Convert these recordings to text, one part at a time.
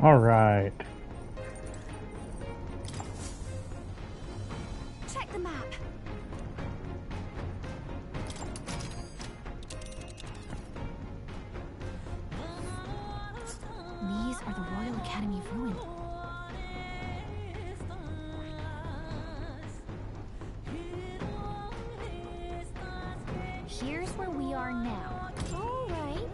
All right. Check the map. These are the Royal Academy ruins. Here's where we are now. All right.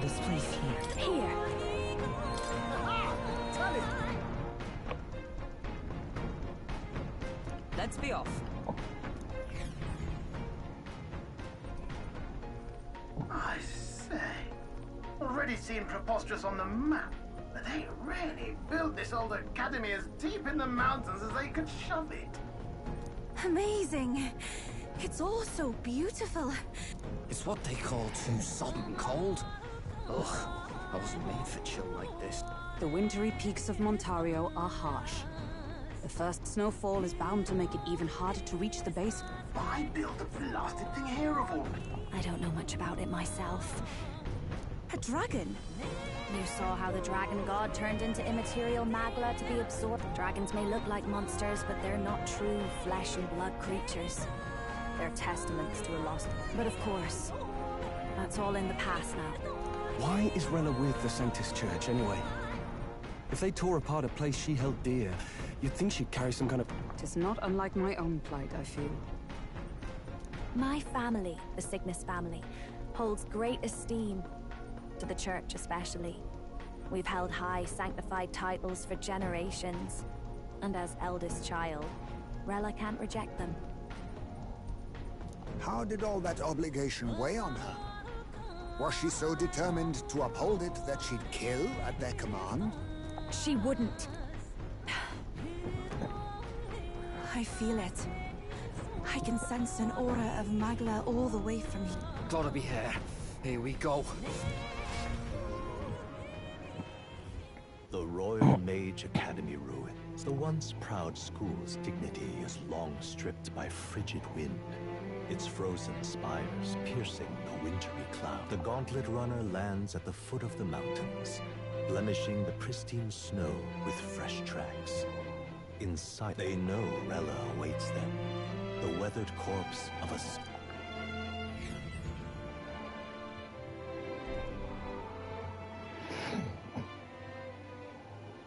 This place here. Here. Let's be off. I say, already seen preposterous on the map, but they really built this old academy as deep in the mountains as they could shove it. Amazing. It's all so beautiful. It's what they call too sodden cold. Ugh, I wasn't made for chill like this. The wintry peaks of Montario are harsh. The first snowfall is bound to make it even harder to reach the base. Why build a blasted thing here of all? I don't know much about it myself. A dragon? You saw how the dragon god turned into immaterial magla to be absorbed. Dragons may look like monsters, but they're not true flesh and blood creatures. They're testaments to a lost... But of course, that's all in the past now. Why is Rella with the Sanctus Church, anyway? If they tore apart a place she held dear, you'd think she'd carry some kind of... Tis not unlike my own plight, I feel. My family, the Cygnus family, holds great esteem, to the church especially. We've held high sanctified titles for generations, and as eldest child, Rella can't reject them. How did all that obligation weigh on her? Was she so determined to uphold it that she'd kill at their command? She wouldn't. I feel it. I can sense an aura of Magla all the way from here. Gotta be here. Here we go. The Royal Mage Academy ruins. The once proud school's dignity is long stripped by frigid wind. Its frozen spires piercing the wintry cloud. The gauntlet runner lands at the foot of the mountains, blemishing the pristine snow with fresh tracks. Inside, they know Rella awaits them, the weathered corpse of a...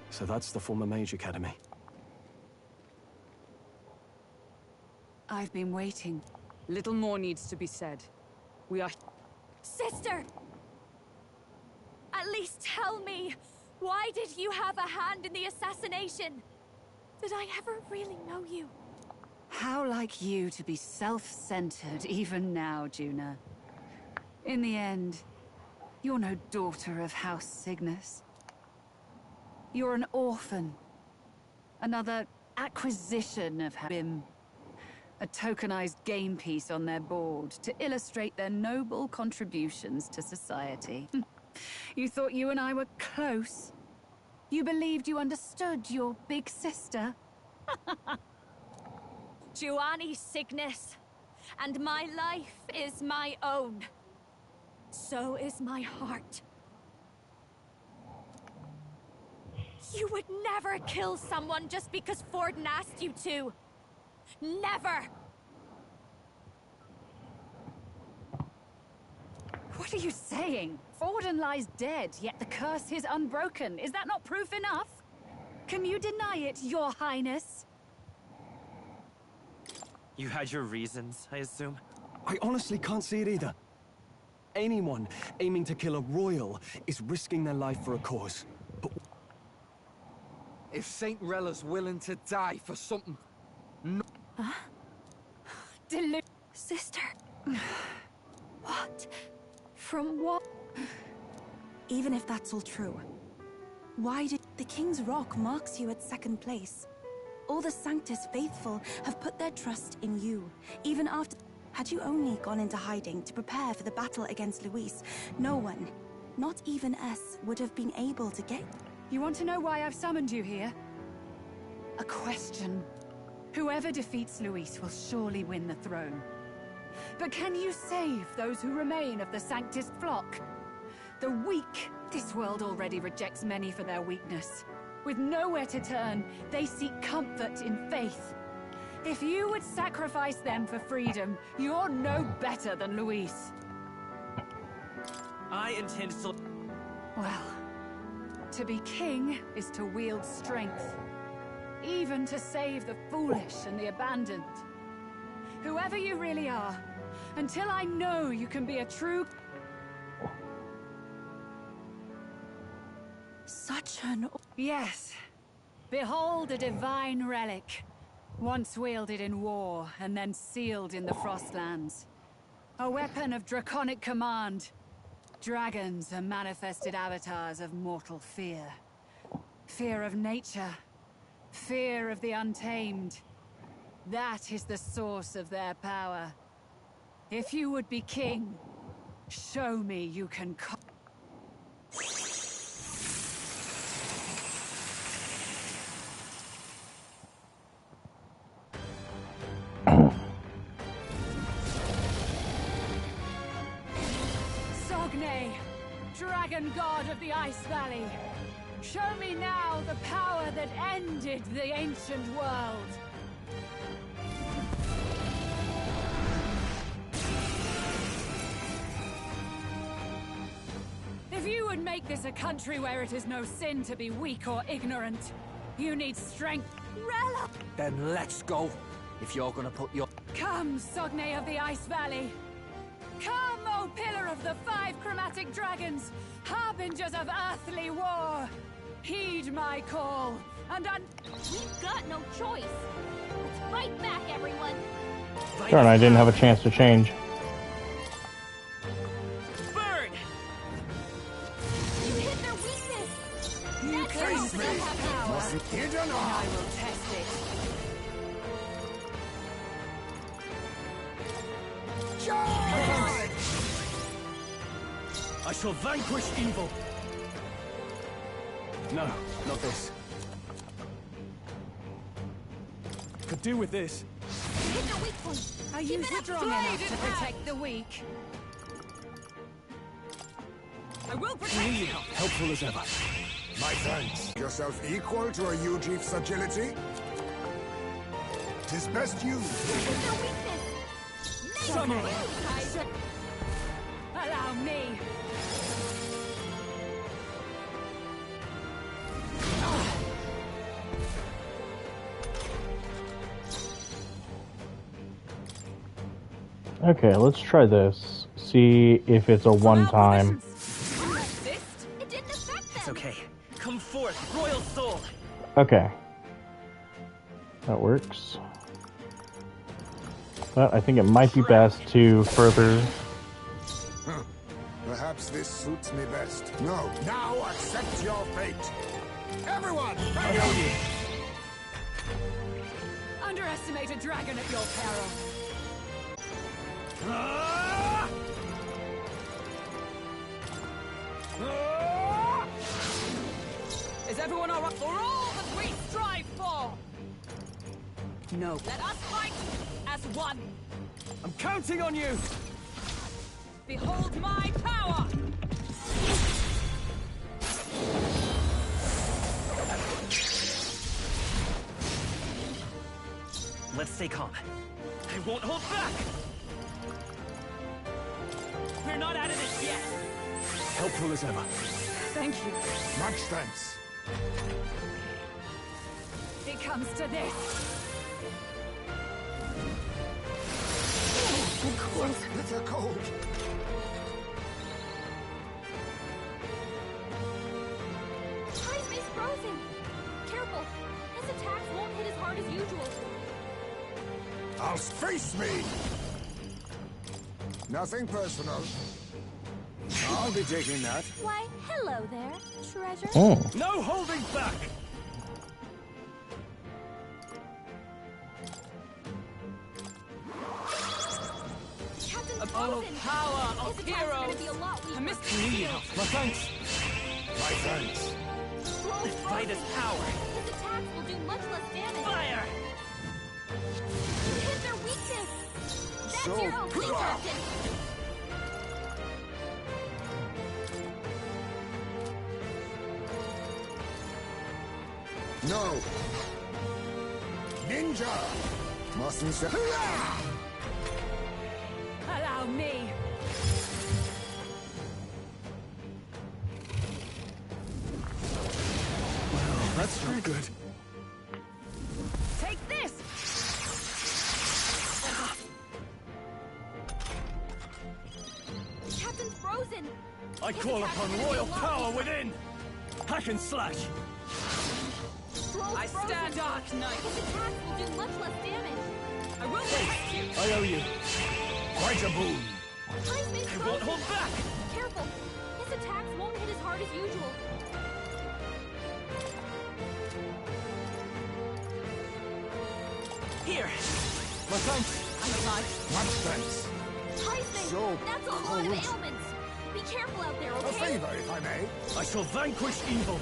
So that's the former Mage Academy. I've been waiting. Little more needs to be said. We are... Sister! At least tell me, why did you have a hand in the assassination? Did I ever really know you? How like you to be self-centered even now, Juna. In the end, you're no daughter of House Cygnus. You're an orphan. Another acquisition of Bim. A tokenized game piece on their board to illustrate their noble contributions to society. You thought you and I were close. You believed you understood your big sister. Giovanni Cygnus, and my life is my own. So is my heart. You would never kill someone just because Forden asked you to. Never! What are you saying? Forden lies dead, yet the curse is unbroken. Is that not proof enough? Can you deny it, Your Highness? You had your reasons, I assume? I honestly can't see it either. Anyone aiming to kill a royal is risking their life for a cause. But If Saint Rella's willing to die for something... No. Huh? Sister. What? From what? Even if that's all true, why did... The King's Rock marks you at second place. All the Sanctus faithful have put their trust in you, even after... Had you only gone into hiding to prepare for the battle against Luis, no one, not even us, would have been able to get... You want to know why I've summoned you here? A question. Whoever defeats Luis will surely win the throne. But can you save those who remain of the Sanctist flock? The weak. This world already rejects many for their weakness. With nowhere to turn, they seek comfort in faith. If you would sacrifice them for freedom, you're no better than Luis. I intend to... Well, to be king is to wield strength. Even to save the foolish and the abandoned. Whoever you really are, until I know you can be a true... Such an... Yes. Behold a divine relic. Once wielded in war, and then sealed in the Frostlands. A weapon of draconic command. Dragons are manifested avatars of mortal fear. Fear of nature. Fear of the untamed. That is the source of their power. If you would be king, show me you can... Dragon God of the Ice Valley, show me now the power that ended the ancient world. If you would make this a country where it is no sin to be weak or ignorant, you need strength. Rella! Then let's go. If you're gonna put your... Come, Sogne of the Ice Valley. Come, O Pillar of the 5 Chromatic Dragons, harbingers of earthly war! Heed my call, and We've got no choice! Let's fight back, everyone! Darn, I didn't have a chance to change. Burn! You hit their weakness! You claim to have power, Mustn't kid and I will test it. I shall vanquish evil! No, not this. Could do with this. Hit their weak point! Are you strong enough to protect the weak? I will protect you! Helpful as ever. My thanks. Yourself equal to a Ujief's agility? 'Tis best used. Hit their weakness! Summary! Allow me! Okay, let's try this. See if it's a one-time. It didn't affect them! It's okay. Come forth, royal soul! Okay. That works. But I think it might be best to further... Perhaps this suits me best. No, now accept your fate. Everyone, Underestimate a dragon at your peril. Is everyone alright? For all that we strive for! No. Let us fight as one! I'm counting on you! Behold my power! Let's stay calm. I won't hold back! We're not out of this yet! Helpful as ever. Thank you. much thanks. It comes to this. Bitter cold. Heismay's frozen! Careful! His attacks won't hit as hard as usual. I'll face me! Nothing personal. I'll be taking that. Why, hello there, treasure. Oh. No holding back! Captain Oh, Frozen! power of His attacks are gonna heroes! be a lot weaker. I missed you. My thanks. My thanks. Strong By this power. His attacks will do much less damage. Fire! Hit their weakness. That's So your opening, good. Captain. No. Ninja! Mustn't say. Allow me. That's not good. Take this! Captain's frozen. I His call attacks upon are gonna be royal a lot power weaker. within! Hack and slash! Scroll's I frozen. stand Dark Knight! His attacks will do much less damage. I will protect you! I owe you. Quite a boon. Time is I won't frozen. hold back! Careful. His attacks won't hit as hard as usual. Here! My thanks. I'm alive. Much thanks. Tyson, So that's a lot of cold. ailments. Be careful out there, A okay? favor, if I may. I shall vanquish evil.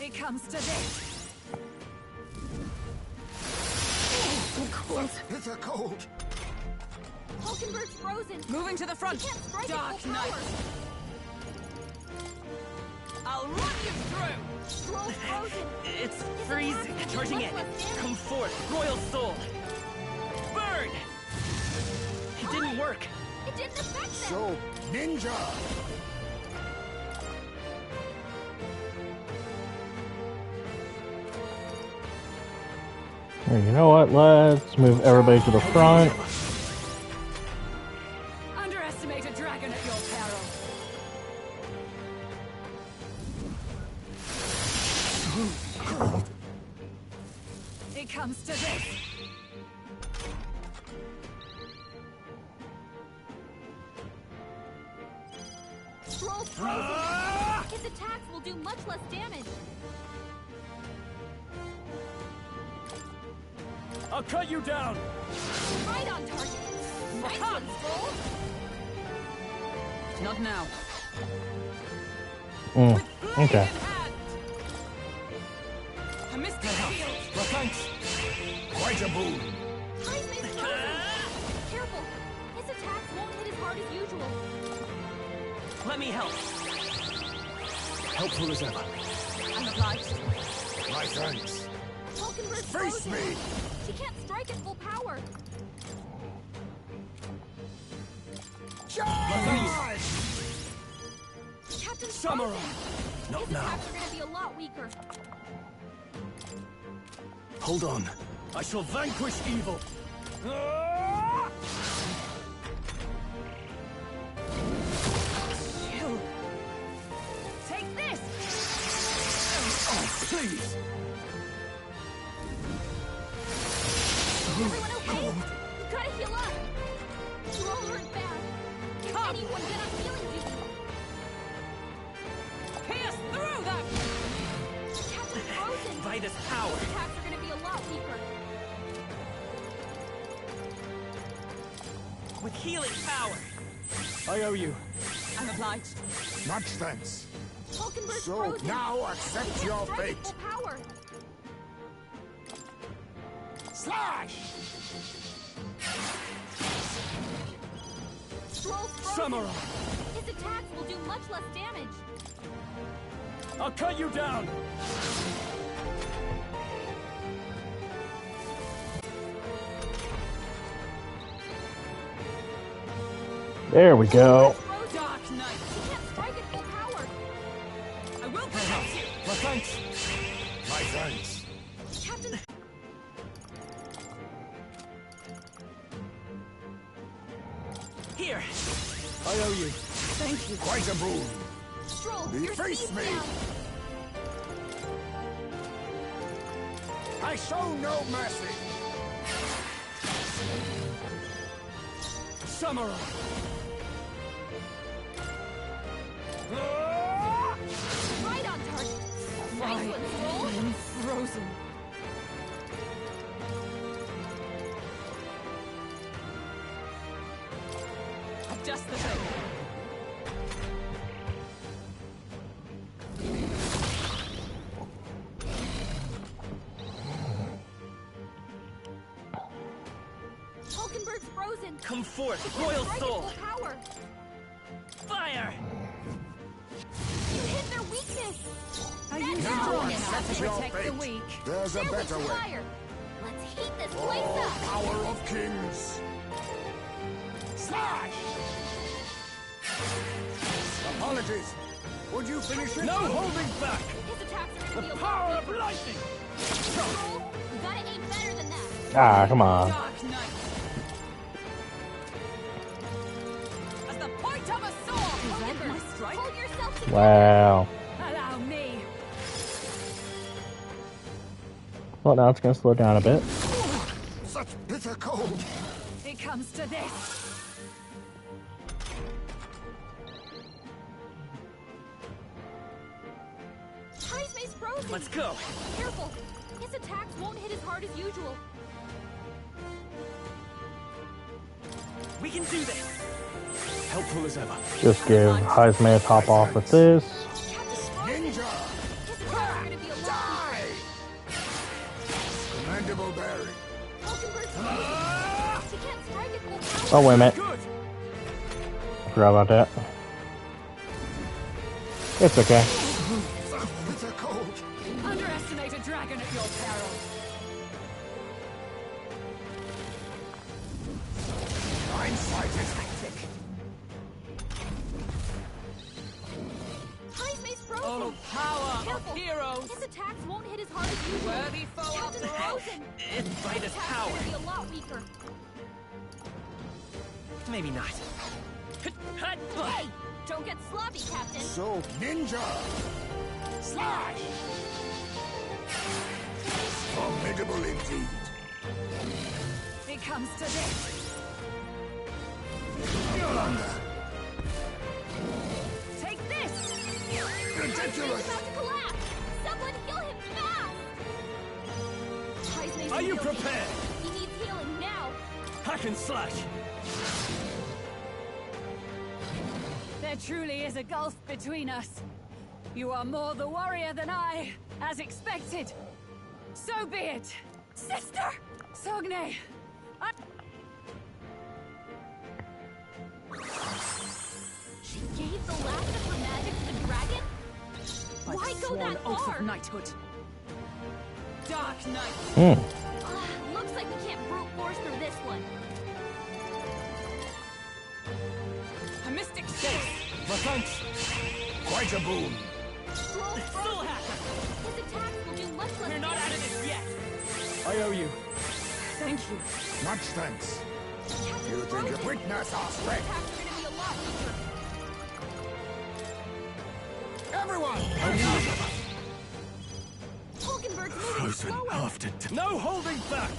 It comes to this! Bitter cold. Hulkenberg's frozen. Moving to the He front! can't strike Dark at full Knight! power. I'll run you through! Scroll's frozen. It's His freezing! attacks will do Charging much in! less damage. Come forth, Royal Soul! Burn! It didn't work! It didn't affect them. So, ninja! Here, you know what? Let's move everybody to the front. Underestimate a dragon at your peril! It comes to this! Scroll's frozen. His attacks will do much less damage. I'll cut you down. Right on target. Nice one, Scroll. Not now. Okay. I missed the shield! My thanks. Quite a boon. Tyson's frozen. Careful. His attacks won't hit as hard as usual. Let me help. Helpful as ever. I'm obliged. My thanks. Hulkenberg's Face frozen. me! She can't strike at full power. Charge! Captain's Samurai. frozen. Not His now. attacks are going to be a lot weaker. Hold on. I shall vanquish evil. You. Take this! Oh, please. Everyone okay? You gotta heal up. You all hurt bad. Is anyone gonna healing duty? Pierce through that! Captain's frozen. By this power! His attacks are gonna be a lot weaker. With healing power! I owe you. I'm obliged. Much thanks. Hulkenberg's So, frozen. now He accept can't your strike at fate. full power. Slash! Scroll's frozen. Samurai. His attacks will do much less damage. I'll cut you down. There we go. Dark Knight! He can't strike at full power. I will protect you! My thanks. My thanks. Captain. Here! I owe you. Thank you! Quite a boon. Stroll, your Face speed's me. down. I show no mercy. Samurai. Right on target. Nice one, Stroll. I'm frozen. Just the thing. Hulkenberg's frozen. Come forth, He can't royal strike soul. at full power. Fire! You hit their weakness. Are you Now strong it's enough to your protect the fate. weak? There's a There better with way. fire. Let's heat this place Oh, up. power of kings! Slash! Apologies. Would you finish it? No holding back! His attacks are The gonna be a power lot of weaker. lightning! Control, you gotta aim better than that. Ah, come on. Dark Knight! As the point of a sword! Hulkenberg, My strike? hold yourself together. Wow. Allow me! Well, now it's gonna slow down a bit. Such bitter cold. It comes to this! Heismay's frozen. Let's go! Careful. His attacks won't hit as hard as usual. We can do this! Helpful as ever. Just give Heisman a top off with this. Ninja! His attacks are gonna be a lot Die! Commendable bearing. Hulkenberg's frozen. He can't strike at full power. Oh, wait a minute. Good! Forgot about that. It's okay. Such bitter cold. Underestimate a dragon at your peril! Blindsided. Heismay's frozen. Oh, power Careful. of heroes! His attacks won't hit as hard as usual. Worthy foe Captain's after all! frozen. It's by His this attacks power! are gonna be a lot weaker. Maybe not. Hey, don't get sloppy, Captain. So, ninja! Slash! Formidable indeed. It comes to this! Yolanda! Take this! Ridiculous! He's about to collapse. Someone heal him fast. Heismay's Are you gonna be okay. prepared? He needs healing now. Hack and slash! There truly is a gulf between us. You are more the warrior than I, as expected. So be it, sister! Sogne, She gave the last of her magic to the dragon? by Why the go sworn that oath far? of knighthood. Dark Knight! Looks like we can't brute force through this one. A mystic sword! My thanks. Quite a boon. Scroll Soul frozen. hacker! His attacks will do much less We're not out damage. of this yet! I owe you. Thank you. Much thanks. Captain's You think you frozen. witness our His strength? attacks are gonna be a lot weaker. Everyone! Hulkenberg's moving Frozen slower. after No holding back!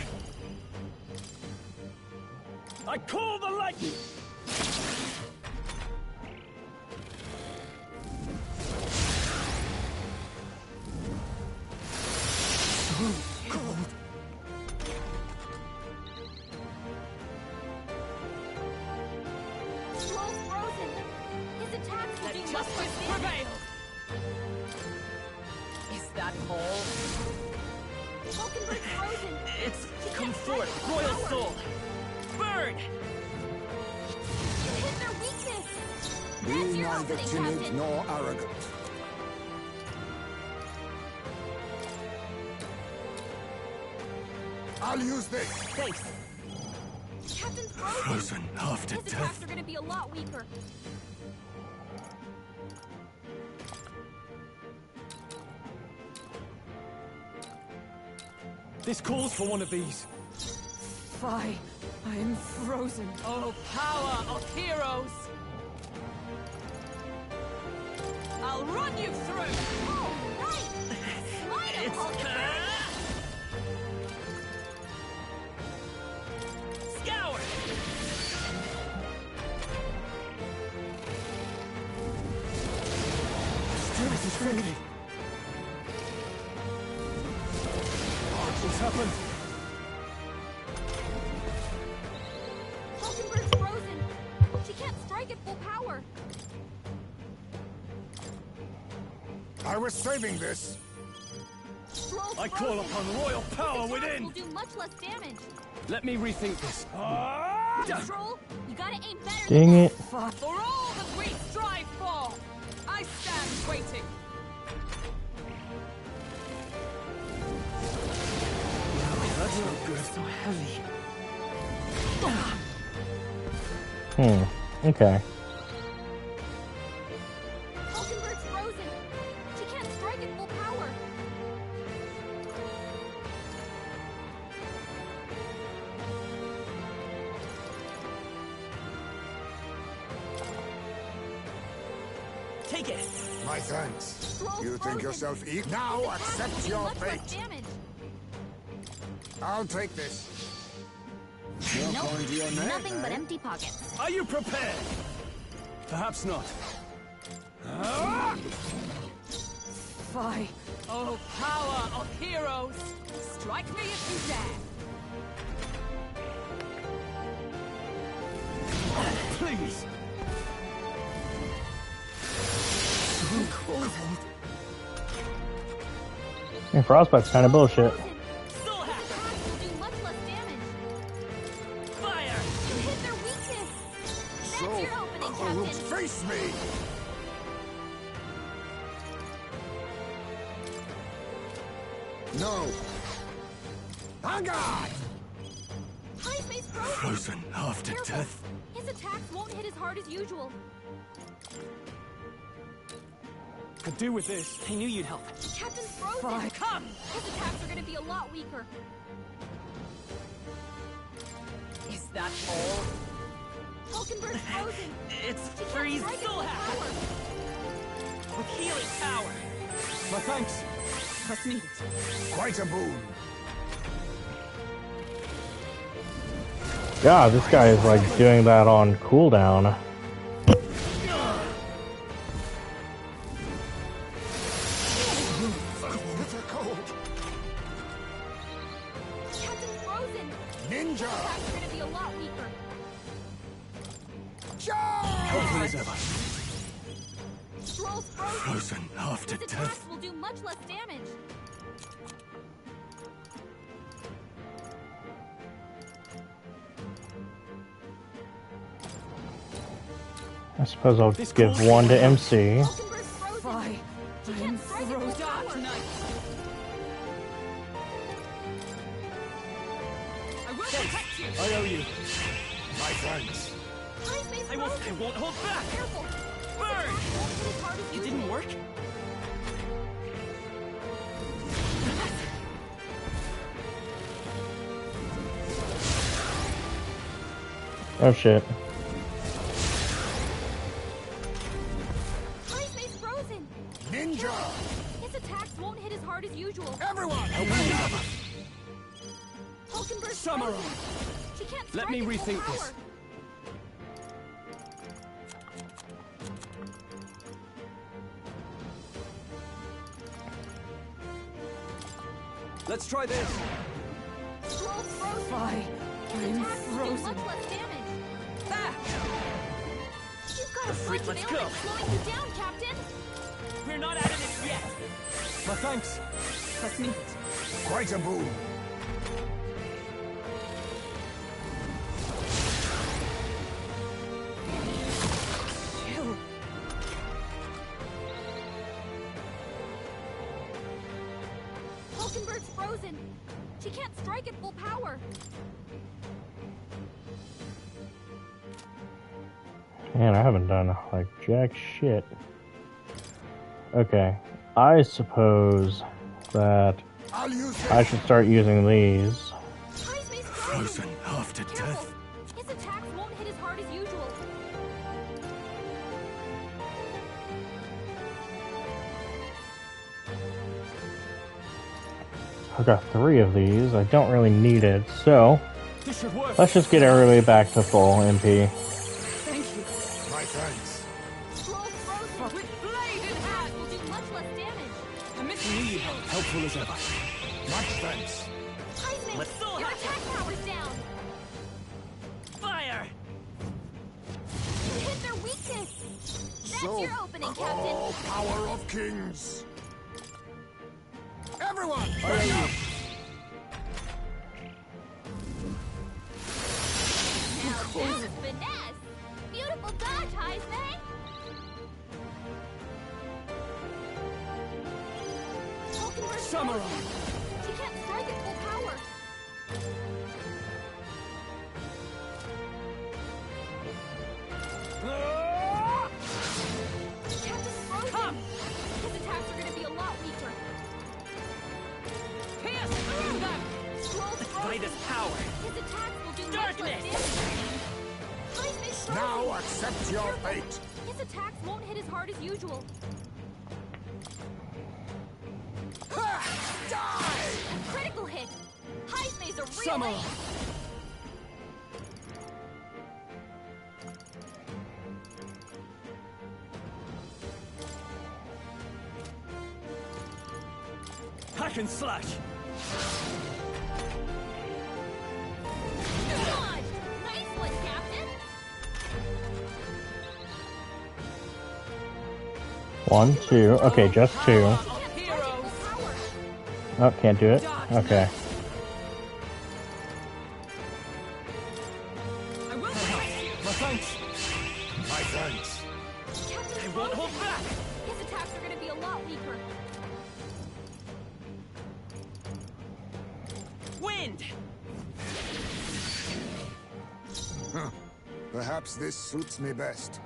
I call the lightning! Scroll's frozen. His attacks will Let do much justice less damage. prevail! Is that all? Hulkenberg's frozen. It's He come can't strike forth, at full royal power. soul! Burn! You hit their weakness. Be That's your neither opening, timid Captain. nor arrogant. I'll use this. Thanks! Captain's frozen. Frozen after His attacks are gonna be a lot weaker. This calls for one of these. Fie, I am frozen. Oh, power of heroes! I'll run you through! Oh, right. Smite him, It's Hulkenberg. Scour! This is tricky. What's happened? Hulkenberg's frozen. She can't strike I was saving this. Scroll's I call frozen. upon royal power This attack within. will do much less damage. Let me rethink this. Troll, you gotta aim better Dang than it. For all that we strive for, I stand waiting. That's not good. So heavy. Okay. Hulkenberg's frozen. She can't strike at full power. Take it. My thanks. Scroll's You think frozen. yourself eat? This Now attack will accept do your much less fate. damage. I'll take this. Nope, nothing but empty pockets. Are you prepared? Perhaps not. Fie. Oh, power of heroes. Strike me if you dare. Please. Yeah, Frostbite's kind of bullshit. Frozen. This attack will do much less damage. Fire. You hit their weakness. That's So, your opening, who will Captain. face me? No. On guard! High face frozen. Frozen after Careful. death. His attacks won't hit as hard as usual. Could do with this. I knew you'd help. Captain's frozen. Fie. Come. His attacks are going to be a lot weaker. Is that all? Hulkenberg's frozen. It's She can't freeze strike at so full happy. power. With healing power. My thanks. Trust me. Quite a boon. God, this guy is like doing that on cooldown. Captain's frozen. Ninja! His attacks are going to be a lot weaker. Helpful as ever. Stroll's frozen. Frozen after His death. attacks will do much less damage. I suppose I'll give one to MC. Hulkenberg's frozen. Fie. She can't strike at full Frozen. Dark power. night. I will protect you. I owe you. My thanks. High face I frozen. won't hold back. Careful. His Burn. attacks won't hit as hard as It usual. didn't work. Oh shit. High face frozen. Ninja! His attacks won't hit as hard as usual. Everyone! Hulkenberg's Samurai. frozen. She can't Let strike me at full rethink power. this. Let's try this. Stroll's frozen. Fie. His I'm attacks will do frozen. much less damage. Ah, You've got a Freak, bunch of let's go. ailments slowing you down, Captain. we're not out of this yet. My thanks. Trust me. Quite a boon. Chill. Hulkenberg's frozen. She can't strike at full power. Man, I haven't done like jack shit. Okay, I suppose that I'll use this. I should start using these. High face frozen. Frozen after Careful. death. His attacks won't hit as hard as usual. I've got 3 of these. I don't really need it, so This should work. let's just get everybody back to full MP. Thank you. My thanks. Stroll's frozen. With blade in hand. Will do much less damage. I'm missing you. Helpful as ever. Much thanks. Heisman, Let's still your have- attack power's down. Fire. You hit their weakness. That's So, your opening, Captain. oh, power of kings. That's finesse! Beautiful dodge, Heisman! Samurai! She can't strike at full power! Captain Frozen! Come! His attacks are gonna be a lot weaker. Pierce through them! Scroll's frozen! By this power! His attacks will do much Darkness! less damage. Heisman's frozen! Now accept your fate. His attacks won't hit as hard as usual. Die! Critical hit! Heisman's a real Samurai! ace! Hack and slash! Dodge! Nice one, Captain! 1, 2. Okay, just 2. She can't strike at full power. Oh, can't do it? Okay. I will protect you! My thanks! My thanks. Captain I won't hold Frozen! back! His attacks are gonna be a lot weaker. Wind! Perhaps this suits me best.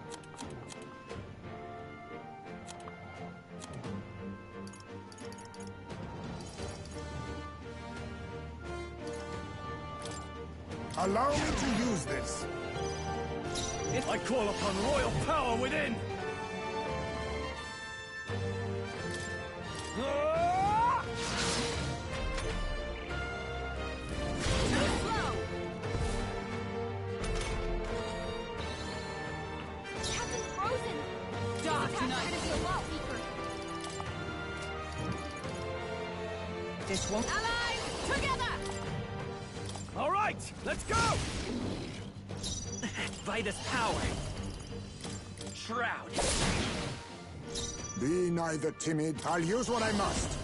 Allow me to use this. I call upon royal power within! Captain Frozen! Dark His attacks are Knight! gonna be a lot weaker. This won't... Allies, together! All right, let's go! By this power. Shroud. Be neither timid. I'll use what I must.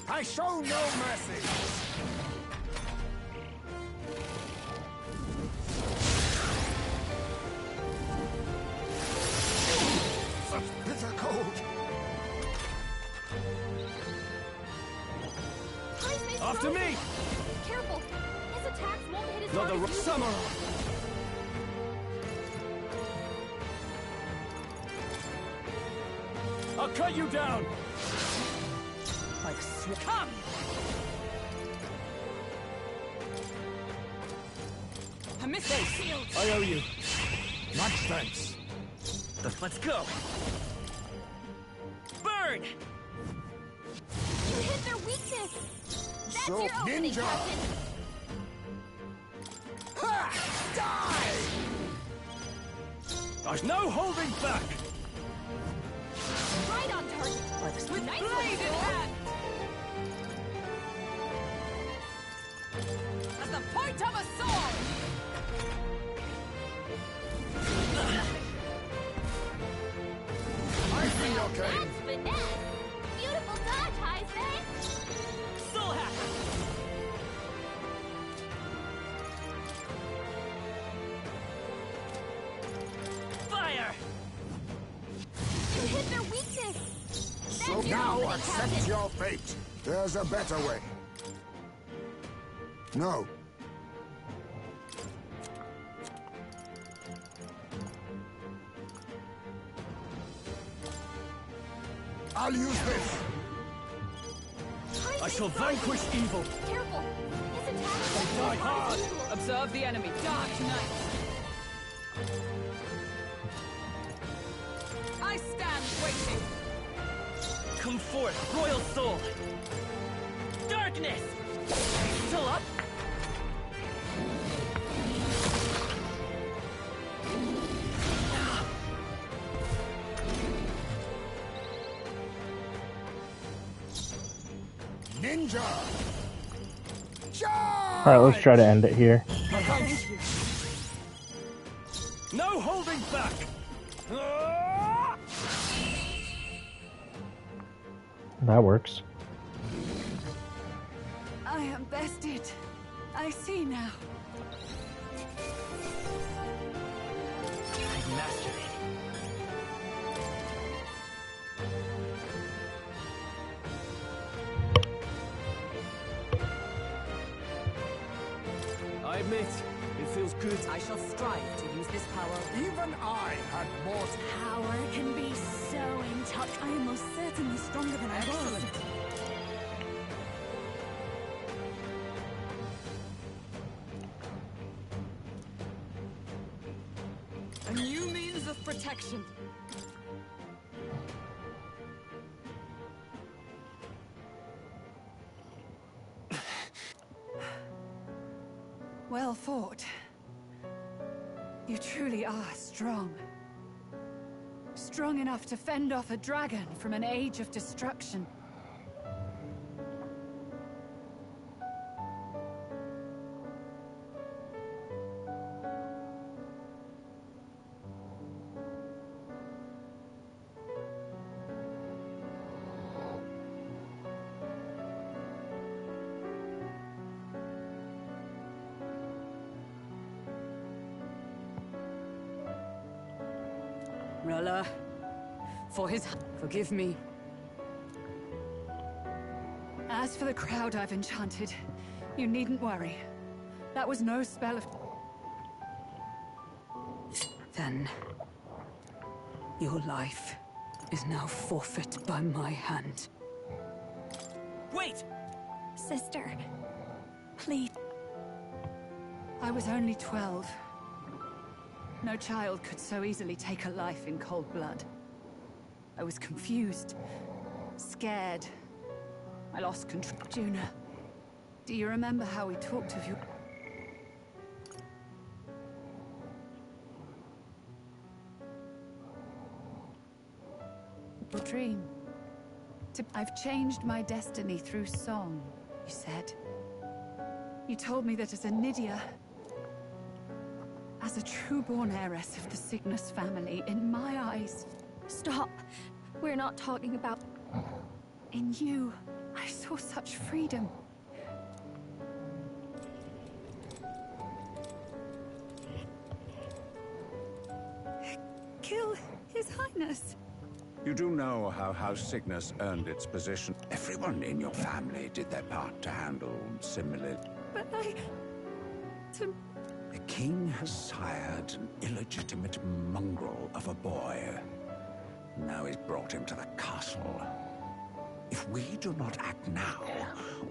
I show no mercy. Such bitter cold. Heisman's After frozen. me! Careful! His attacks won't hit as Not hard the as usual. samurai! I'll cut you down! Like come! I missed those shields! I owe you. Much thanks. Let's go! Burn! You hit their weakness! That's So, your opening, ninja! Captain! Ha! Die! There's no holding back! Right on target! With Nice blade one, in Scroll. hand! As the point of a sword! I see your That's game. finesse! Beautiful dodge, Heisman! Soul hack! Fire! You hit their weakness! So That's your now opening, accept Captain! your fate. There's a better way. No. I'll use this. I shall vanquish evil! Careful! His attacks won't hit Die as hard hard! as usual. Observe the enemy! Dark Knight! I stand waiting! Come forth, royal soul! Darkness! Still up? Ninja! Alright, let's try to end it here. No holding back! That works. I am bested. I see now. Master. I admit, it feels good. I shall strive to use this power. Even I had more. Power can be so intoxicating. I am most certainly stronger than I was. A new means of protection. Well fought. You truly are strong. Strong enough to fend off a dragon from an age of destruction. Rella, for his... Forgive me. As for the crowd I've enchanted, you needn't worry. That was no spell of... Then... your life is now forfeit by my hand. Wait! Sister, please. I was only 12. No child could so easily take a life in cold blood. I was confused, scared. I lost control. Juna, do you remember how we talked of your... your dream? I've changed my destiny through song, you said. You told me that as a Nydia, as a true-born heiress of the Cygnus family, in my eyes... Stop. We're not talking about... In you, I saw such freedom. Kill His Highness. You do know how House Cygnus earned its position. Everyone in your family did their part to handle similar... But The king has sired an illegitimate mongrel of a boy. Now he's brought him to the castle. If we do not act now,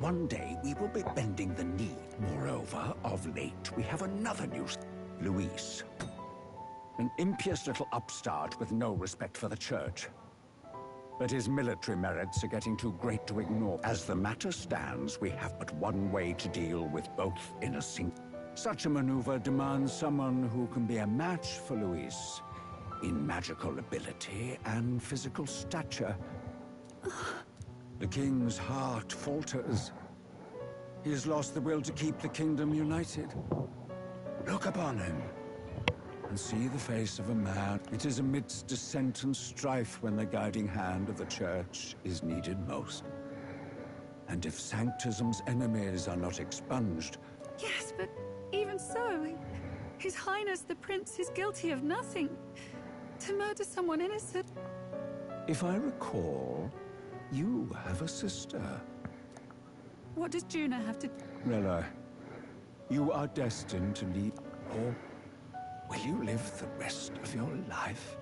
one day we will be bending the knee. Moreover, of late, we have another news. Luis. An impious little upstart with no respect for the church. But his military merits are getting too great to ignore. As the matter stands, we have but one way to deal with both in a single... Such a maneuver demands someone who can be a match for Luis in magical ability and physical stature. The king's heart falters. He has lost the will to keep the kingdom united. Look upon him and see the face of a man. It is amidst dissent and strife when the guiding hand of the church is needed most. And if Sanctism's enemies are not expunged... Yes, but even so, His Highness the Prince is guilty of nothing. To murder someone innocent... If I recall, you have a sister. What does Juna have to... Rella, you are destined to lead... Or will you live the rest of your life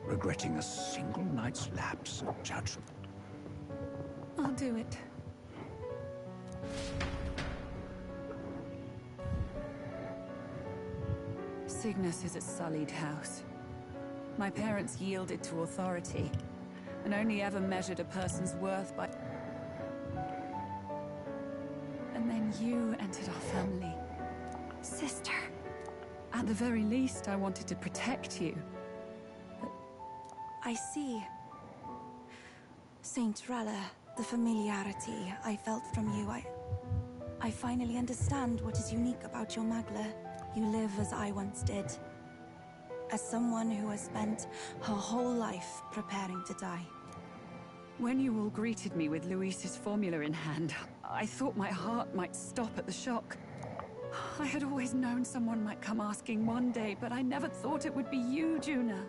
regretting a single night's lapse of judgment? I'll do it. Cygnus is a sullied house. My parents yielded to authority, and only ever measured a person's worth by... And then you entered our family. Sister. At the very least, I wanted to protect you. But... I see. Saint Rella, the familiarity I felt from you, I finally understand what is unique about your Magla. You live as I once did. As someone who has spent her whole life preparing to die. When you all greeted me with Luis's formula in hand, I thought my heart might stop at the shock. I had always known someone might come asking one day, but I never thought it would be you, Juna.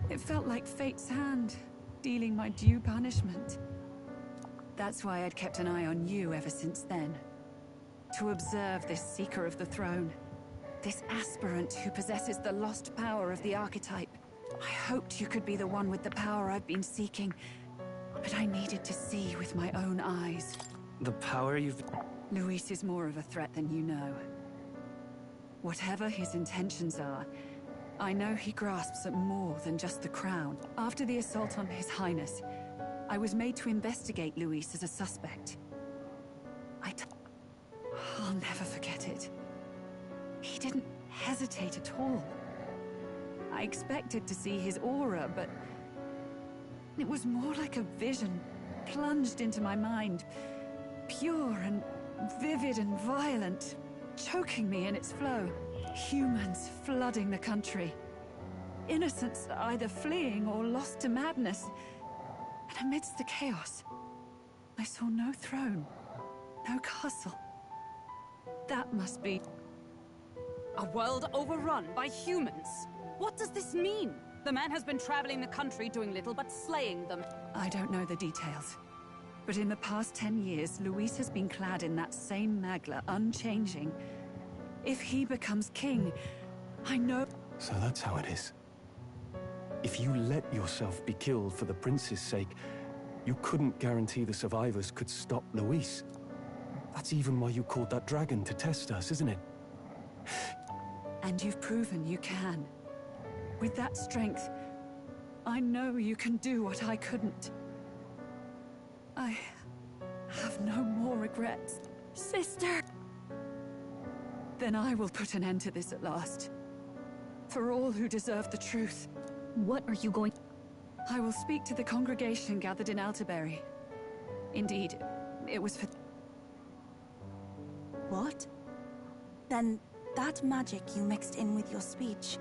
It felt like fate's hand, dealing my due punishment. That's why I'd kept an eye on you ever since then. To observe this seeker of the throne. This aspirant who possesses the lost power of the archetype. I hoped you could be the one with the power I've been seeking, but I needed to see with my own eyes. The power you've... Luis is more of a threat than you know. Whatever his intentions are, I know he grasps at more than just the crown. After the assault on His Highness, I was made to investigate Luis as a suspect. I'll never forget it. He didn't hesitate at all. I expected to see his aura, but it was more like a vision plunged into my mind. Pure and vivid and violent, choking me in its flow. Humans flooding the country. Innocents either fleeing or lost to madness. And amidst the chaos, I saw no throne, no castle. That must be... A world overrun by humans? What does this mean? The man has been traveling the country doing little but slaying them. I don't know the details. But in the past 10 years, Luis has been clad in that same magla, unchanging. If he becomes king, I know... So that's how it is. If you let yourself be killed for the prince's sake, you couldn't guarantee the survivors could stop Luis. That's even why you called that dragon to test us, isn't it? And you've proven you can. With that strength, I know you can do what I couldn't. I have no more regrets. Sister! Then I will put an end to this at last. For all who deserve the truth. What are you going... I will speak to the congregation gathered in Altaberry. Indeed, it was for... What? Then that magic you mixed in with your speech.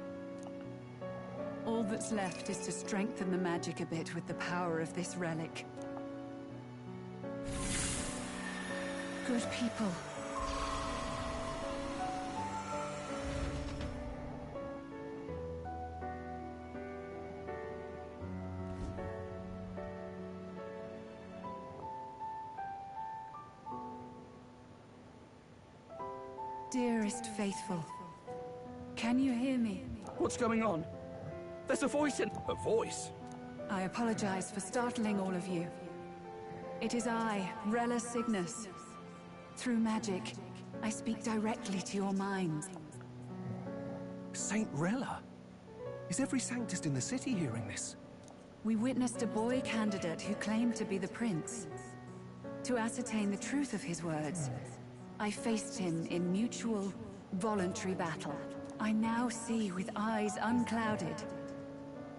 All that's left is to strengthen the magic a bit with the power of this relic. Good people. Dearest faithful, can you hear me? What's going on? There's a voice in... A voice? I apologize for startling all of you. It is I, Rella Cygnus. Through magic, I speak directly to your minds. Saint Rella? Is every Sanctist in the city hearing this? We witnessed a boy candidate who claimed to be the prince. To ascertain the truth of his words, I faced him in mutual, voluntary battle. I now see with eyes unclouded.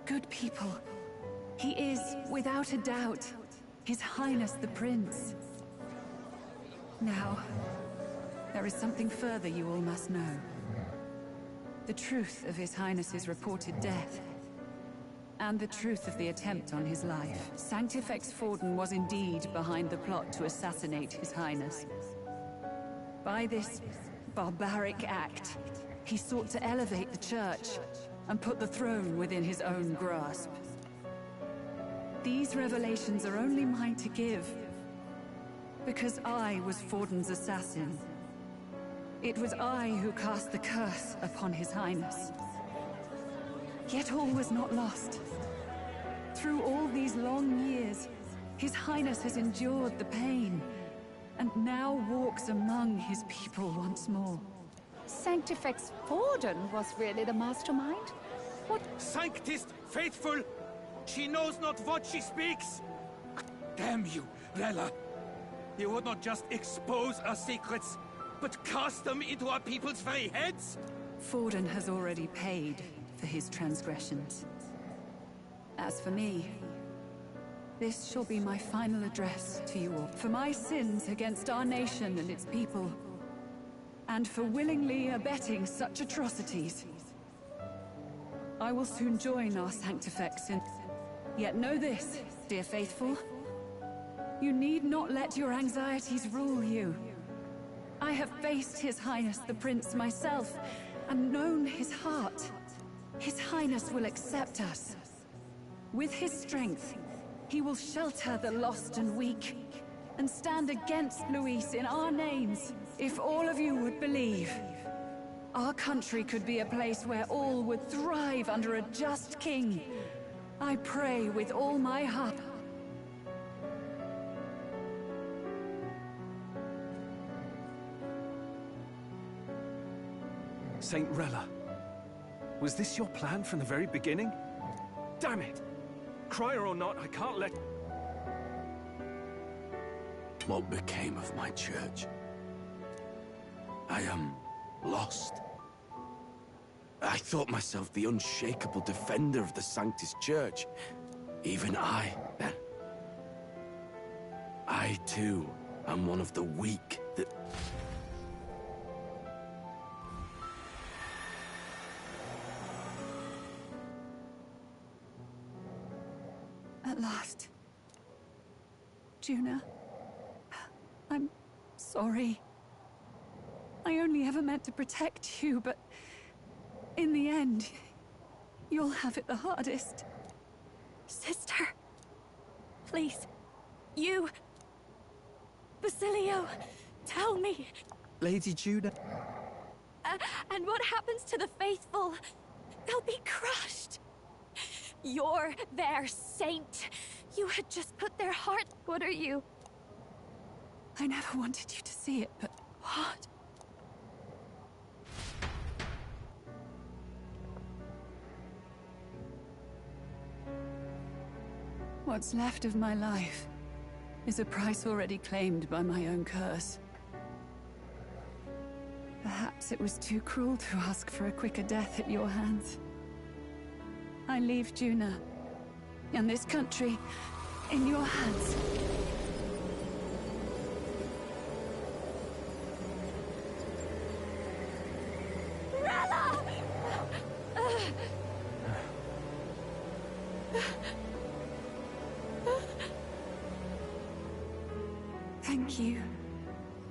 Good people. He is, without a doubt, His Highness the Prince. Now, there is something further you all must know. The truth of His Highness's reported death. And the truth of the attempt on his life. Sanctifex Forden was indeed behind the plot to assassinate His Highness. By this barbaric act, he sought to elevate the church and put the throne within his own grasp. These revelations are only mine to give, because I was Forden's assassin. It was I who cast the curse upon His Highness. Yet all was not lost. Through all these long years, His Highness has endured the pain, and now walks among his people once more. Sanctifex Forden was really the mastermind? What? Sanctist, faithful! She knows not what she speaks! Damn you, Rella! You would not just expose our secrets, but cast them into our people's very heads? Forden has already paid for his transgressions. As for me, this shall be my final address to you all. For my sins against our nation and its people, and for willingly abetting such atrocities. I will soon join our Sanctifex in... Yet know this, dear faithful. You need not let your anxieties rule you. I have faced His Highness the Prince myself, and known his heart. His Highness will accept us. With his strength, he will shelter the lost and weak, and stand against Luis in our names. If all of you would believe, our country could be a place where all would thrive under a just king. I pray with all my heart. Saint Rella, was this your plan from the very beginning? Damn it! Crier or not, I can't let... What became of my church? I am lost. I thought myself the unshakable defender of the Sanctus Church. Even I, then. I, too, am one of the weak that... At last. Juna. I'm sorry. I only ever meant to protect you, but... in the end, you'll have it the hardest. Sister. Please. You... Basilio, tell me. Lady Juna. And what happens to the faithful? They'll be crushed. You're their saint. You had just put their heart... What are you? I never wanted you to see it, but... What? What's left of my life is a price already claimed by my own curse. Perhaps it was too cruel to ask for a quicker death at your hands. I leave Juna and this country in your hands. Rella! Thank you,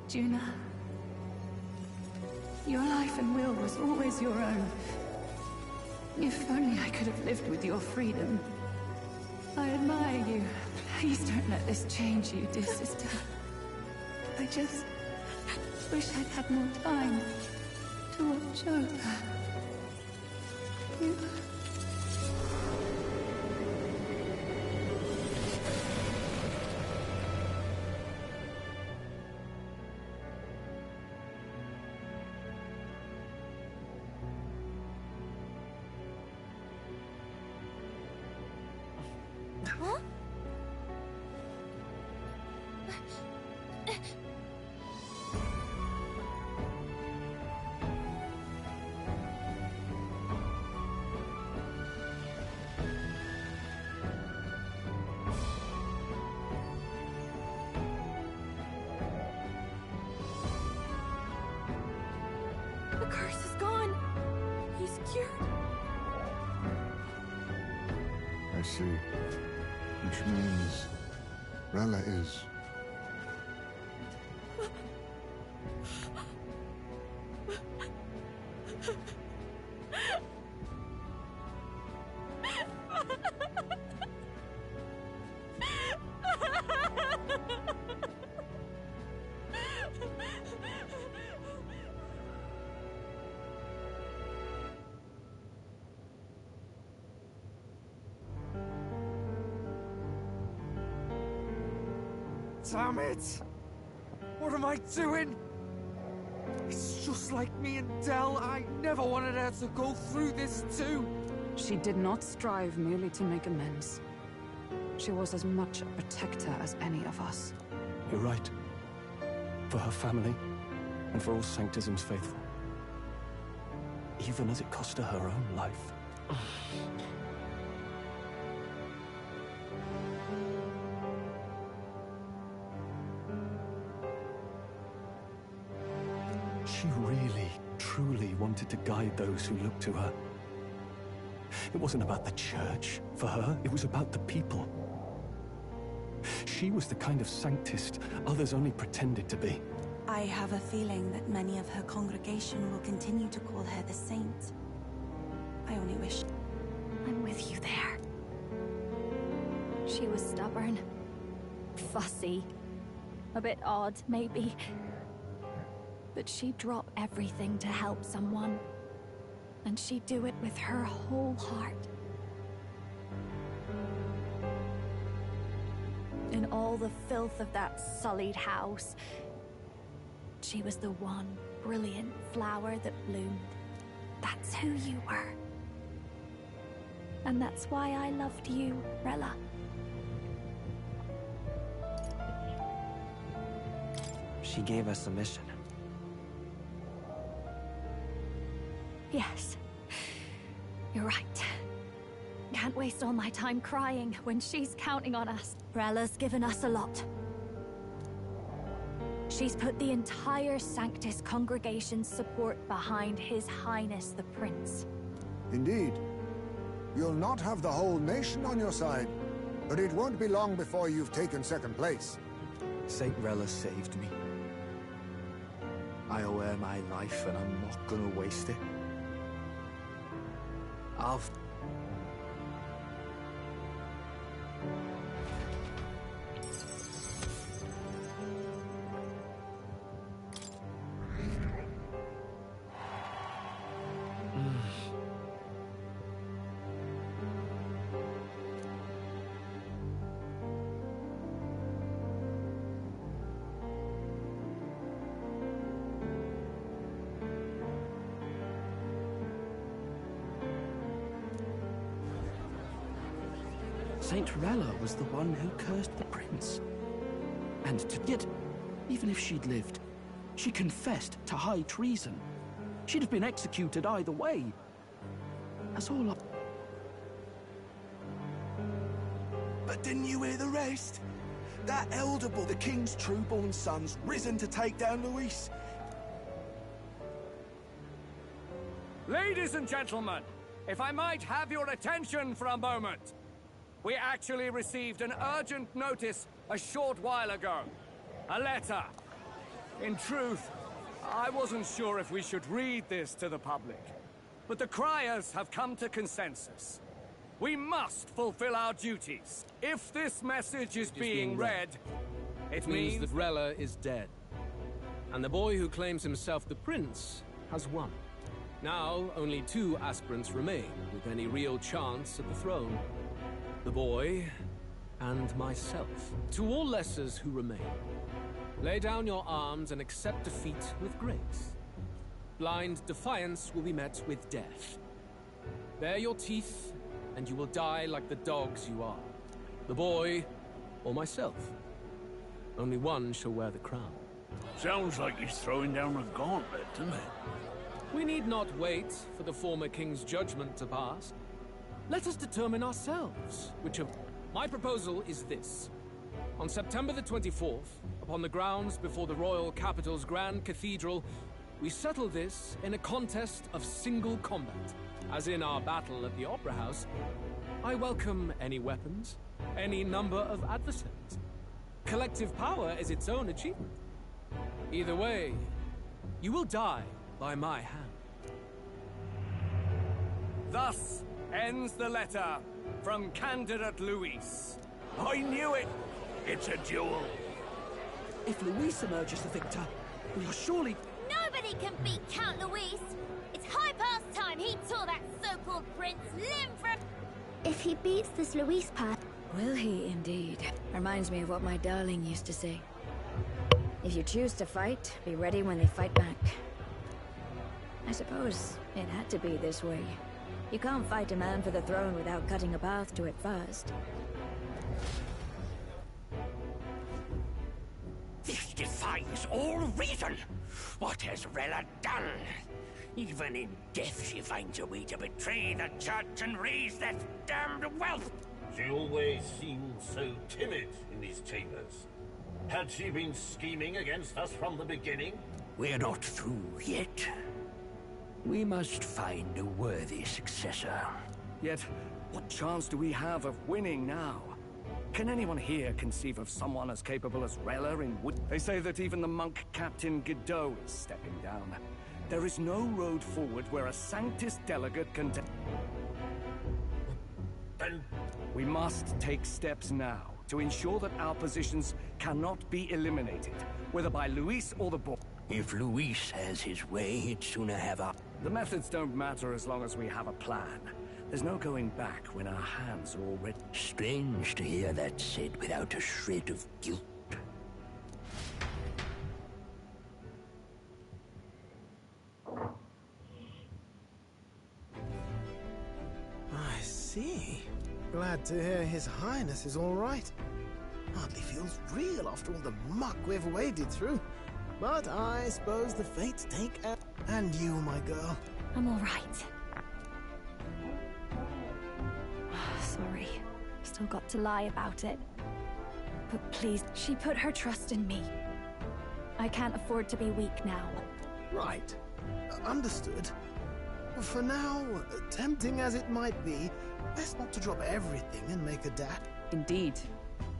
Juna. Your life and will was always your own. If only I could have lived with your freedom. I admire you. Please don't let this change you, dear sister. I just wish I'd had more time to watch over you. Huh? The curse is gone. He's cured. I see. Which means Rella is... Damn it! What am I doing? It's just like me and Del. I never wanted her to go through this too. She did not strive merely to make amends. She was as much a protector as any of us. You're right. For her family, and for all Sanctism's faithful. Even as it cost her her own life. She really, truly wanted to guide those who looked to her. It wasn't about the church, for her. It was about the people. She was the kind of sanctist others only pretended to be. I have a feeling that many of her congregation will continue to call her the saint. I only wish... I'm with you there. She was stubborn, fussy, a bit odd, maybe. But she'd drop everything to help someone. And she'd do it with her whole heart. In all the filth of that sullied house, she was the one brilliant flower that bloomed. That's who you were. And that's why I loved you, Rella. She gave us a mission. Yes. You're right. Can't waste all my time crying when she's counting on us. Rella's given us a lot. She's put the entire Sanctus congregation's support behind His Highness the Prince. Indeed. You'll not have the whole nation on your side, but it won't be long before you've taken second place. Saint Rella saved me. I owe her my life, and I'm not gonna waste it. I'll... Saint Rella was the one who cursed the prince. And yet, even if she'd lived, she confessed to high treason. She'd have been executed either way. That's all I... But didn't you hear the rest? That elder boy, the king's true-born son's risen to take down Luis. Ladies and gentlemen, if I might have your attention for a moment. We actually received an urgent notice a short while ago. A letter. In truth, I wasn't sure if we should read this to the public. But the criers have come to consensus. We must fulfill our duties. If this message is being read, it means that Rella is dead. And the boy who claims himself the prince has won. Now, only 2 aspirants remain with any real chance at the throne. The boy, and myself. To all lessers who remain, lay down your arms and accept defeat with grace. Blind defiance will be met with death. Bare your teeth, and you will die like the dogs you are. The boy, or myself. Only one shall wear the crown. Sounds like he's throwing down a gauntlet, doesn't it? We need not wait for the former king's judgment to pass. Let us determine ourselves which of... My proposal is this. On September the 24th, upon the grounds before the royal capital's Grand Cathedral, we settle this in a contest of single combat. As in our battle at the Opera House, I welcome any weapons, any number of adversaries. Collective power is its own achievement. Either way, you will die by my hand. Thus ends the letter from candidate Luis. I knew it! It's a duel. If Luis emerges the victor, we are surely... Nobody can beat Count Luis! It's high past time he tore that so-called prince limb from... If he beats this Luis part... Will he indeed? Reminds me of what my darling used to say. If you choose to fight, be ready when they fight back. I suppose it had to be this way. You can't fight a man for the throne without cutting a path to it first. This defies all reason. What has Rella done? Even in death she finds a way to betray the church and raise that damned wealth. She always seemed so timid in these chambers. Had she been scheming against us from the beginning? We're not through yet. We must find a worthy successor. Yet, what chance do we have of winning now? Can anyone here conceive of someone as capable as Rella in Wood? They say that even the monk Captain Godot is stepping down. There is no road forward where a Sanctus delegate can We must take steps now to ensure that our positions cannot be eliminated, whether by Luis or the board. If Luis has his way, he'd sooner have our... The methods don't matter as long as we have a plan. There's no going back when our hands are already... Strange to hear that said without a shred of guilt. I see. Glad to hear His Highness is all right. Hardly feels real after all the muck we've waded through. But I suppose the fates take out. And you, my girl. I'm all right. Sorry. Still got to lie about it. But please, she put her trust in me. I can't afford to be weak now. Right. Understood. For now, tempting as it might be, best not to drop everything and make a dash. Indeed.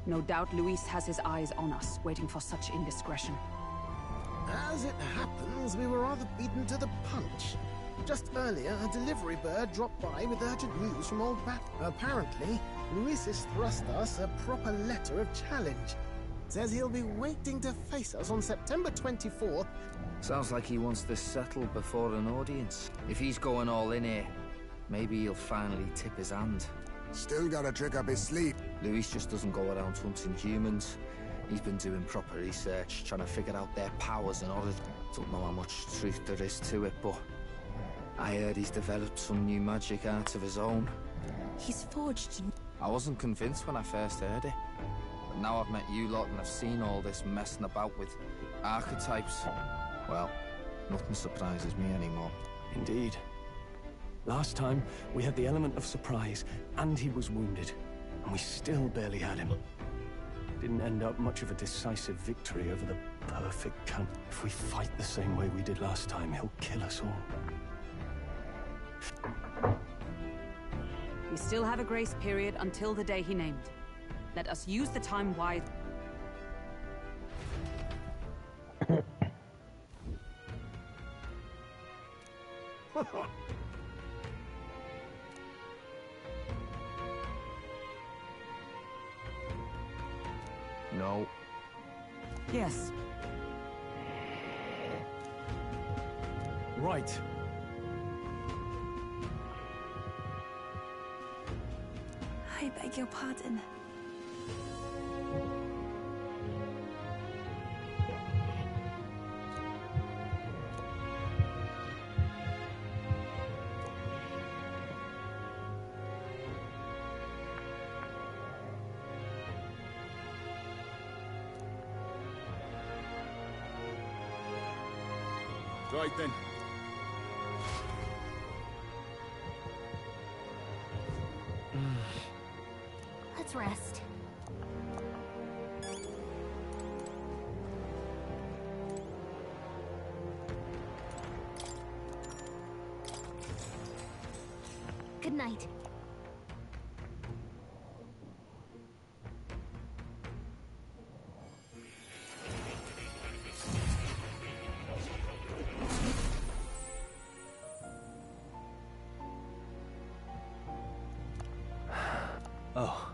No doubt Luis has his eyes on us, waiting for such indiscretion. As it happens, we were rather beaten to the punch. Just earlier, a delivery bird dropped by with urgent news from old Pat. Apparently, Luis has thrust us a proper letter of challenge. Says he'll be waiting to face us on September 24th. Sounds like he wants this settled before an audience. If he's going all in here, maybe he'll finally tip his hand. Still got a trick up his sleeve. Luis just doesn't go around hunting humans. He's been doing proper research, trying to figure out their powers and origin. Don't know how much truth there is to it, but I heard he's developed some new magic art of his own. He's forged... I wasn't convinced when I first heard it. But now I've met you lot and I've seen all this messing about with archetypes. Well, nothing surprises me anymore. Indeed. Last time, we had the element of surprise, and he was wounded. And we still barely had him. Didn't end up much of a decisive victory over the perfect count. If we fight the same way we did last time, he'll kill us all. We still have a grace period until the day he named. Let us use the time wisely. No. Yes. Right. I beg your pardon. Right then. Let's rest. Good night. Oh.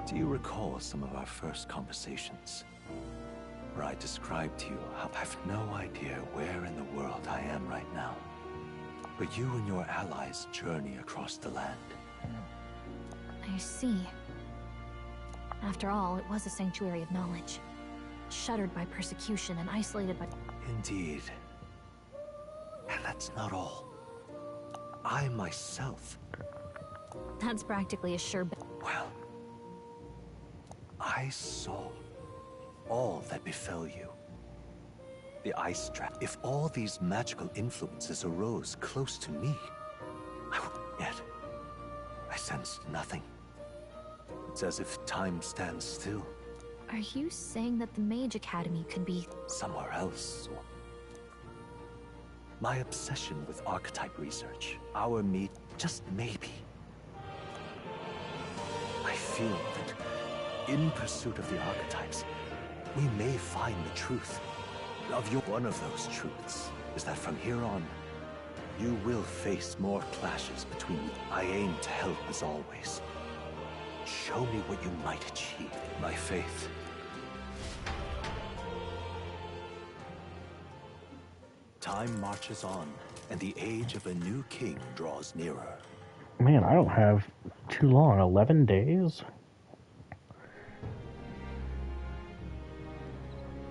Do you recall some of our first conversations? Where I described to you how I've no idea where in the world I am right now. But you and your allies journey across the land. I see. After all, it was a sanctuary of knowledge. Shuttered by persecution and isolated by... Indeed. And that's not all. I myself... That's practically a sure bet. Well, I saw all that befell you. The ice trap. If all these magical influences arose close to me, I would... Yet, I sensed nothing. It's as if time stands still. Are you saying that the Mage Academy could be... somewhere else? Or... My obsession with archetype research, our meet, just maybe. feel that in pursuit of the archetypes, we may find the truth. One of those truths is that from here on, you will face more clashes between you. I aim to help as always. Show me what you might achieve. My faith. Time marches on, and the age of a new king draws nearer. Man, I don't have too long. 11 days?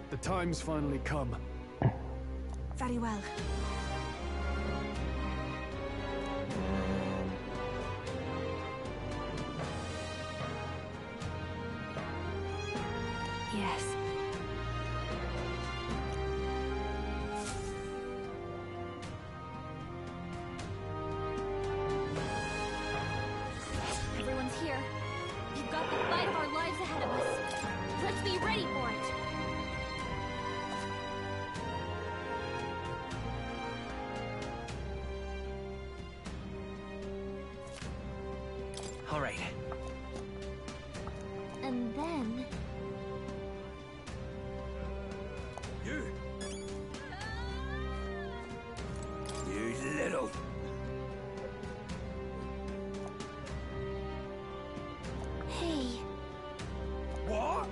The time's finally come. Very well. Yes. Everyone's here. We've got the fight of our lives ahead of us. Let's be ready for it. All right. And then... You little... Hey. What?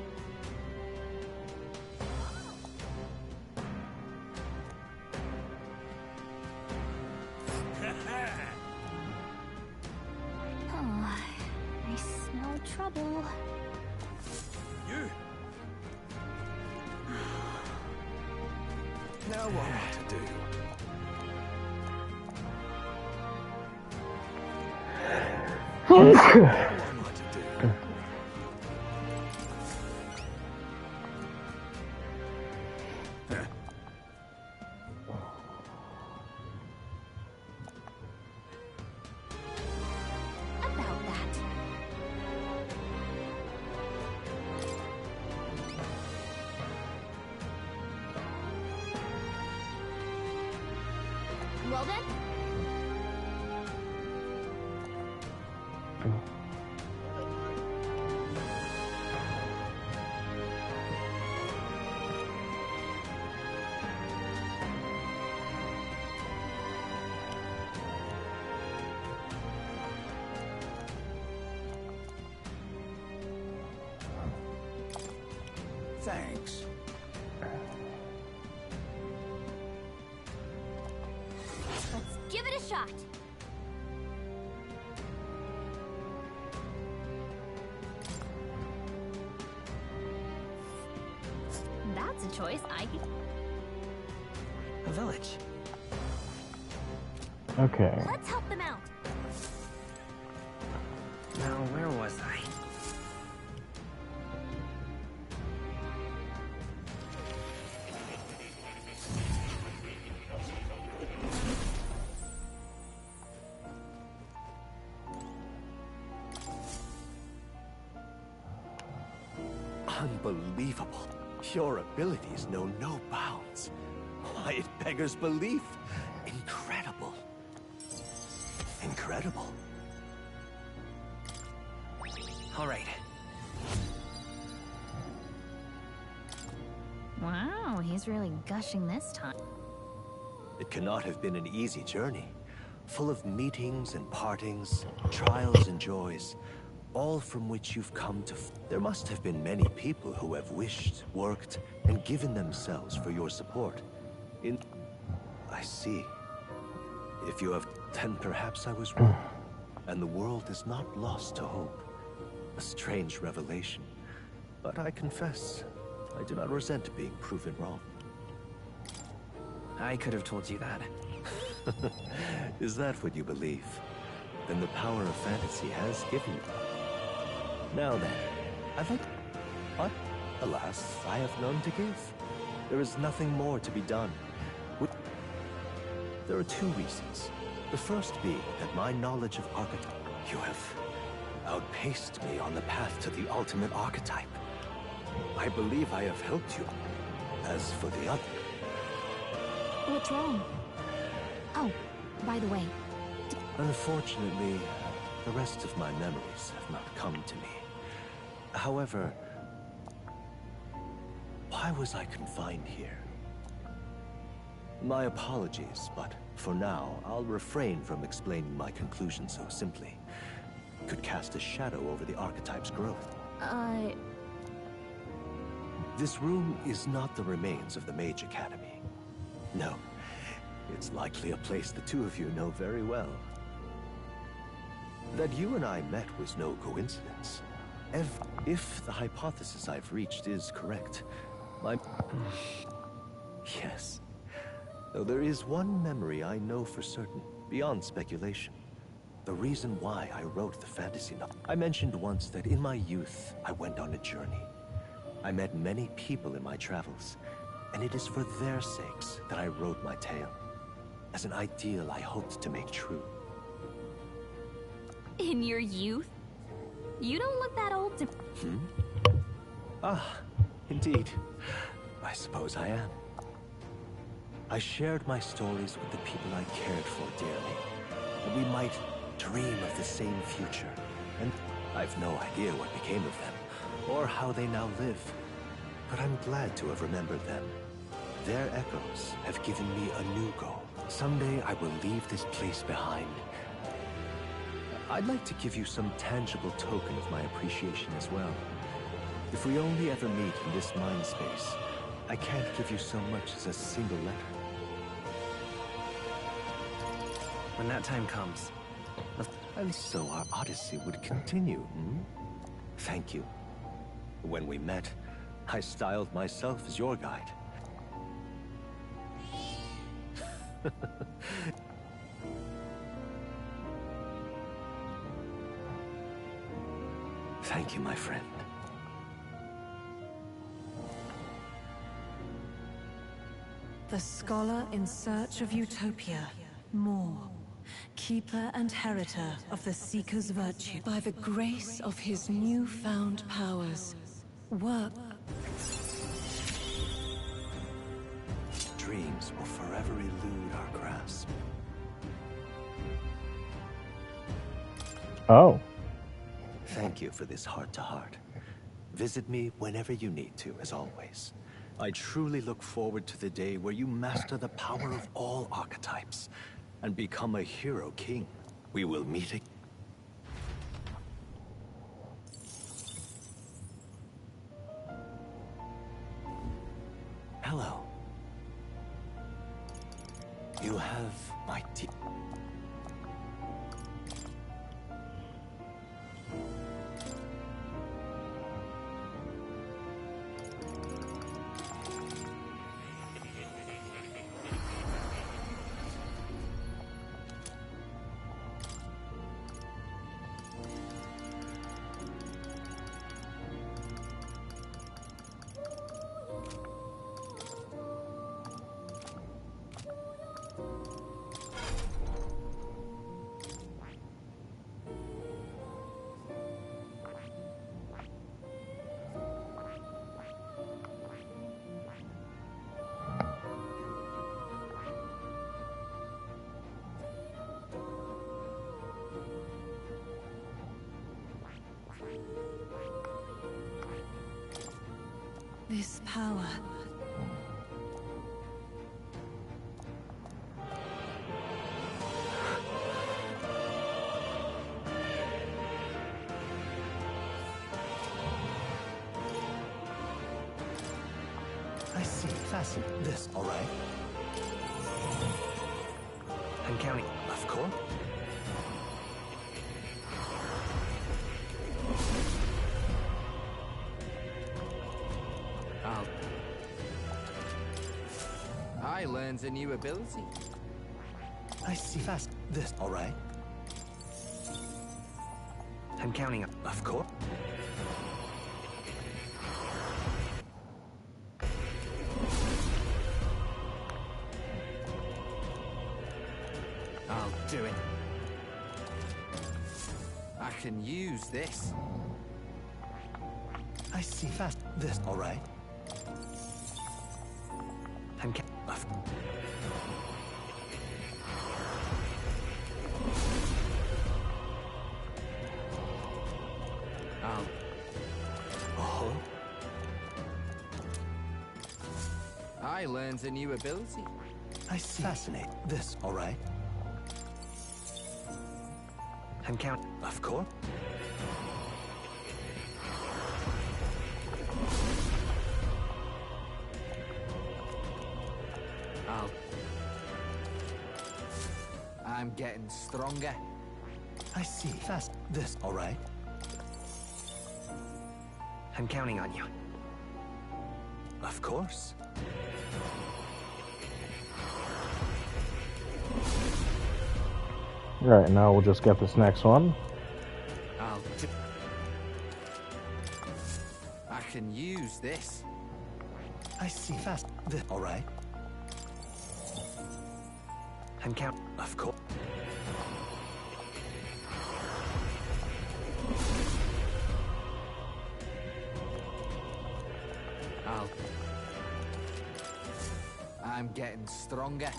Oh, I smell trouble. You. Now what to do? About that. Well then? Thanks. Let's give it a shot. That's a choice I could... A village. Okay. Let's help them out. Now, where was I? Unbelievable. Your abilities know no bounds. Why, it beggars belief. Incredible. Incredible. All right. Wow, he's really gushing this time. It cannot have been an easy journey. Full of meetings and partings, trials and joys, all from which you've come to... There must have been many people who have wished, worked, and given themselves for your support. I see. If you have... Then perhaps I was wrong. And the world is not lost to hope. A strange revelation. But I confess, I do not resent being proven wrong. I could have told you that. Is that what you believe? Then the power of fantasy has given you. Now then, I'd like... But, alas, I have none to give. There is nothing more to be done. There are two reasons. The first being that my knowledge of archetype... You have outpaced me on the path to the ultimate archetype. I believe I have helped you. As for the other... What's wrong? Oh, by the way... Unfortunately, the rest of my memories have not come to me. However, why was I confined here? My apologies, but for now, I'll refrain from explaining my conclusion so simply. It could cast a shadow over the archetype's growth. This room is not the remains of the Mage Academy. No, it's likely a place the two of you know very well. That you and I met was no coincidence. If the hypothesis I've reached is correct, yes. Though there is one memory I know for certain, beyond speculation. The reason why I wrote the fantasy novel. I mentioned once that in my youth, I went on a journey. I met many people in my travels, and it is for their sakes that I wrote my tale, as an ideal I hoped to make true. In your youth? You don't look that old to... Ah, indeed. I suppose I am. I shared my stories with the people I cared for dearly, that we might dream of the same future. And I've no idea what became of them, or how they now live. But I'm glad to have remembered them. Their echoes have given me a new goal. Someday I will leave this place behind. I'd like to give you some tangible token of my appreciation as well. If we only ever meet in this mind space, I can't give you so much as a single letter. When that time comes. And so our odyssey would continue, Thank you. When we met, I styled myself as your guide. Thank you, my friend. The scholar in search of utopia. More. Keeper and heriter of the Seeker's virtue. By the grace of his newfound powers. Work. Dreams will forever elude our grasp. Oh. Thank you for this heart-to-heart. Visit me whenever you need to, as always. I truly look forward to the day where you master the power of all archetypes and become a hero king. We will meet again. Hello. You have my deep... This power. I see. Fasten this, all right? I'm counting. Of course. I learned a new ability. I see. Fast. This, all right? I'm counting. Of course. I'll do it. I can use this. I see. Fast. This, all right? I'm I learned a new ability. I see. Fascinate. This, all right? I'm counting. Of course. I'm getting stronger. I see. Fast. This, all right? I'm counting on you. Of course. Right, now we'll just get this next one. I can use this. I see. Fast. This, all right? I'm counting. Of course. I'm getting stronger.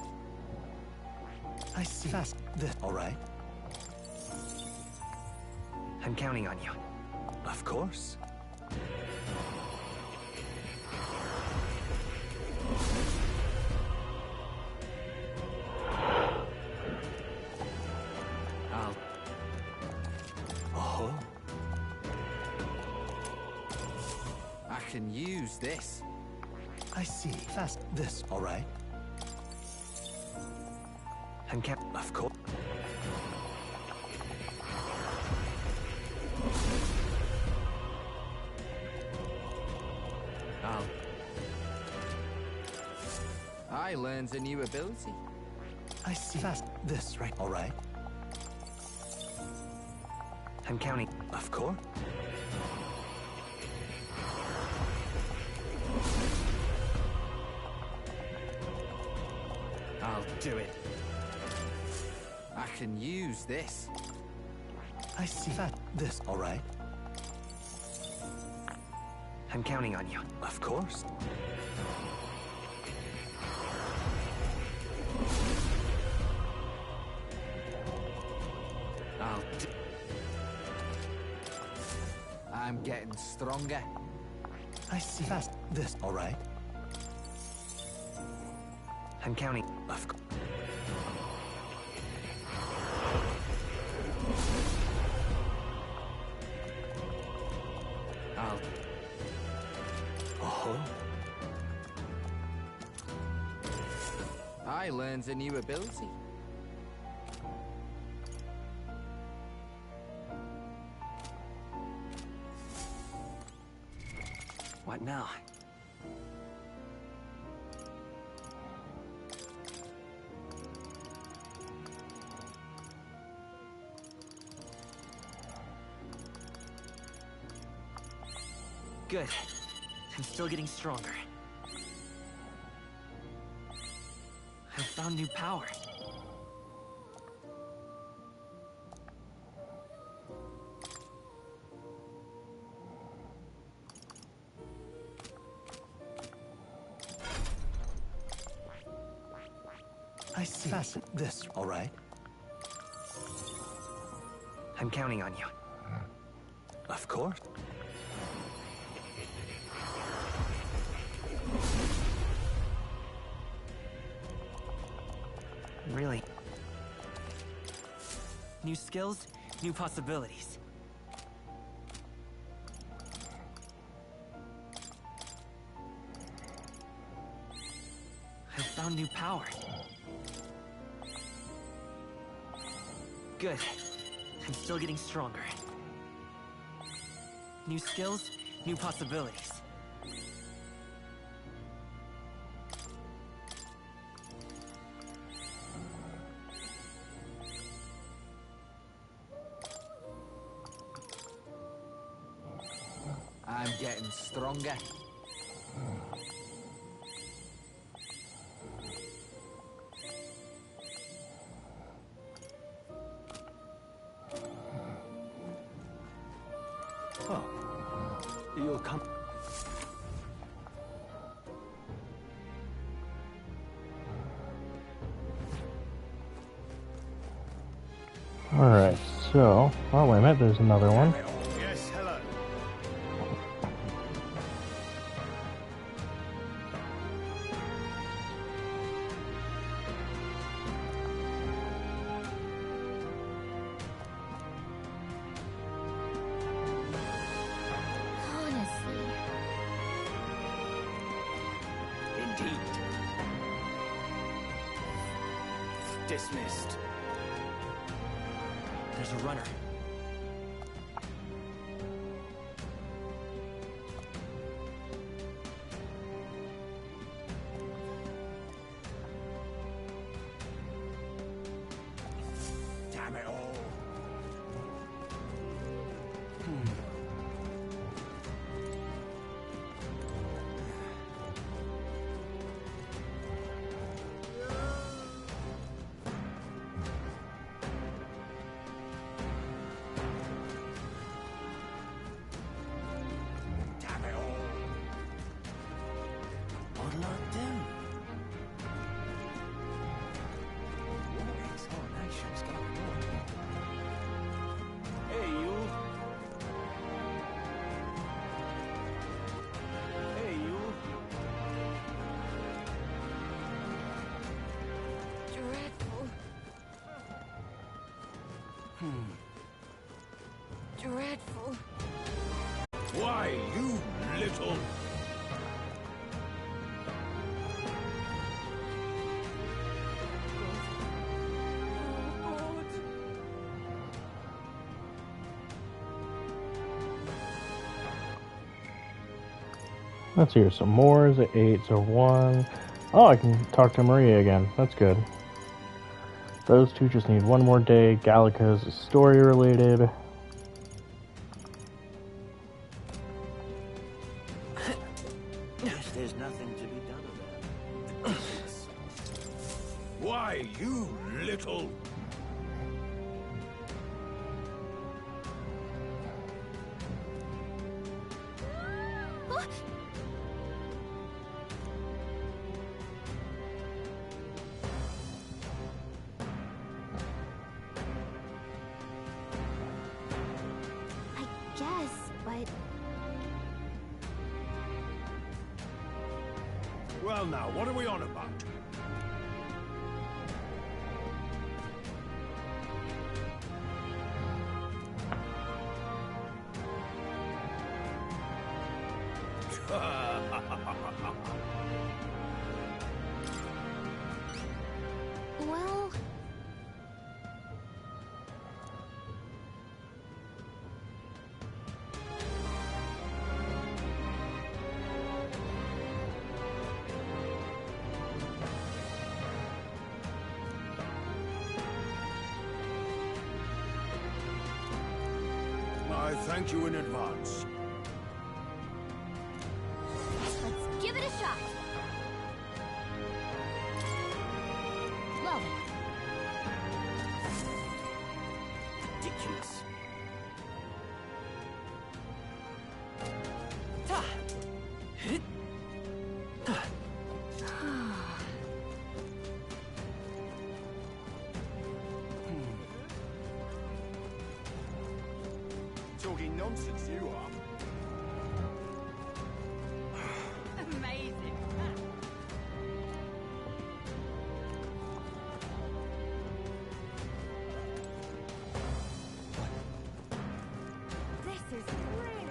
I see. Fast. This, all right? I'm counting on you. Of course. Oh. I can use this. I see. Fast. This, all right? I'm counting. Of course. I learned a new ability. I see. Fast. This, right? All right? I'm counting. Of course. I'll do it. I can use this. I see. Fast. This, all right? I'm counting on you. Of course. I'm getting stronger. I see. Fast. This, all right? I'm counting. Of course. I learned a new ability. What now? Good. I'm still getting stronger. I've found new power. I see. Fasten this, all right? I'm counting on you. Of course. Really? New skills, new possibilities. I've found new power. Good. I'm still getting stronger. New skills, new possibilities. I'm getting stronger. Oh, you'll come. Alright, so... Oh, wait a minute, there's another one. Yes, hello. Dismissed. There's a runner. Damn it all. Damn it all. What'll I do? Examination's going on. Hey, you. Hey, you. Dreadful. Dreadful. Why, you little... Let's hear some more. Is it 8 or 1? Oh, I can talk to Maria again. That's good. Those two just need one more day. Gallica's is story related. Guess there's nothing to be done about it. Why, you little... I guess, but Well now, what are we on about? well, I thank you in advance. Let's give it a shot. Well then. Ridiculous. Talking nonsense, you are. Amazing. This is great.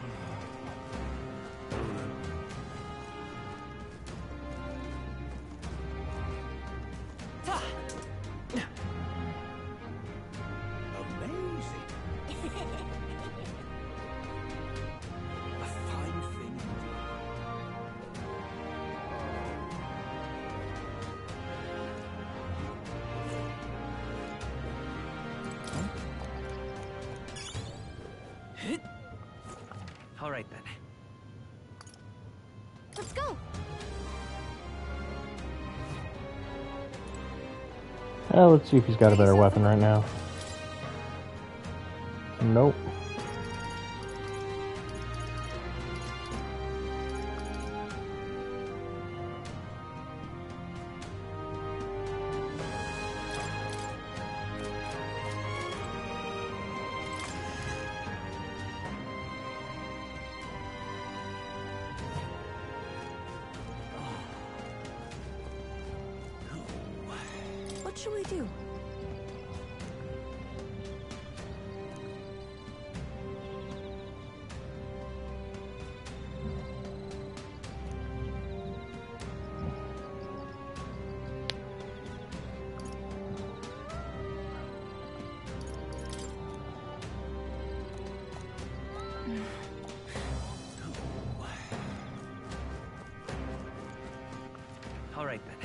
Amazing. A fine thing. All right then. Let's go. Let's see if he's got a better weapon right now. Nope. What should we do? right then.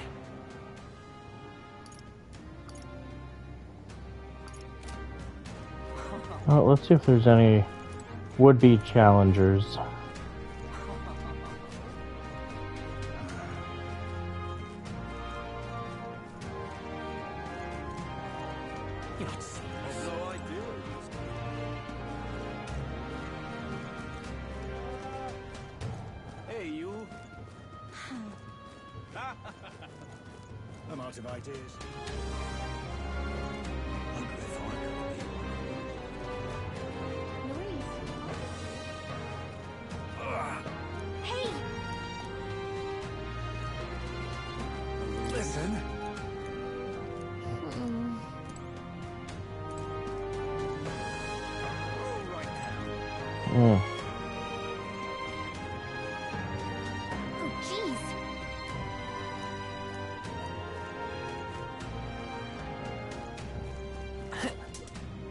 Well, let's see if there's any would-be challengers. Hey, you. I'm out of ideas. Hey! Listen. Mm. Oh, jeez.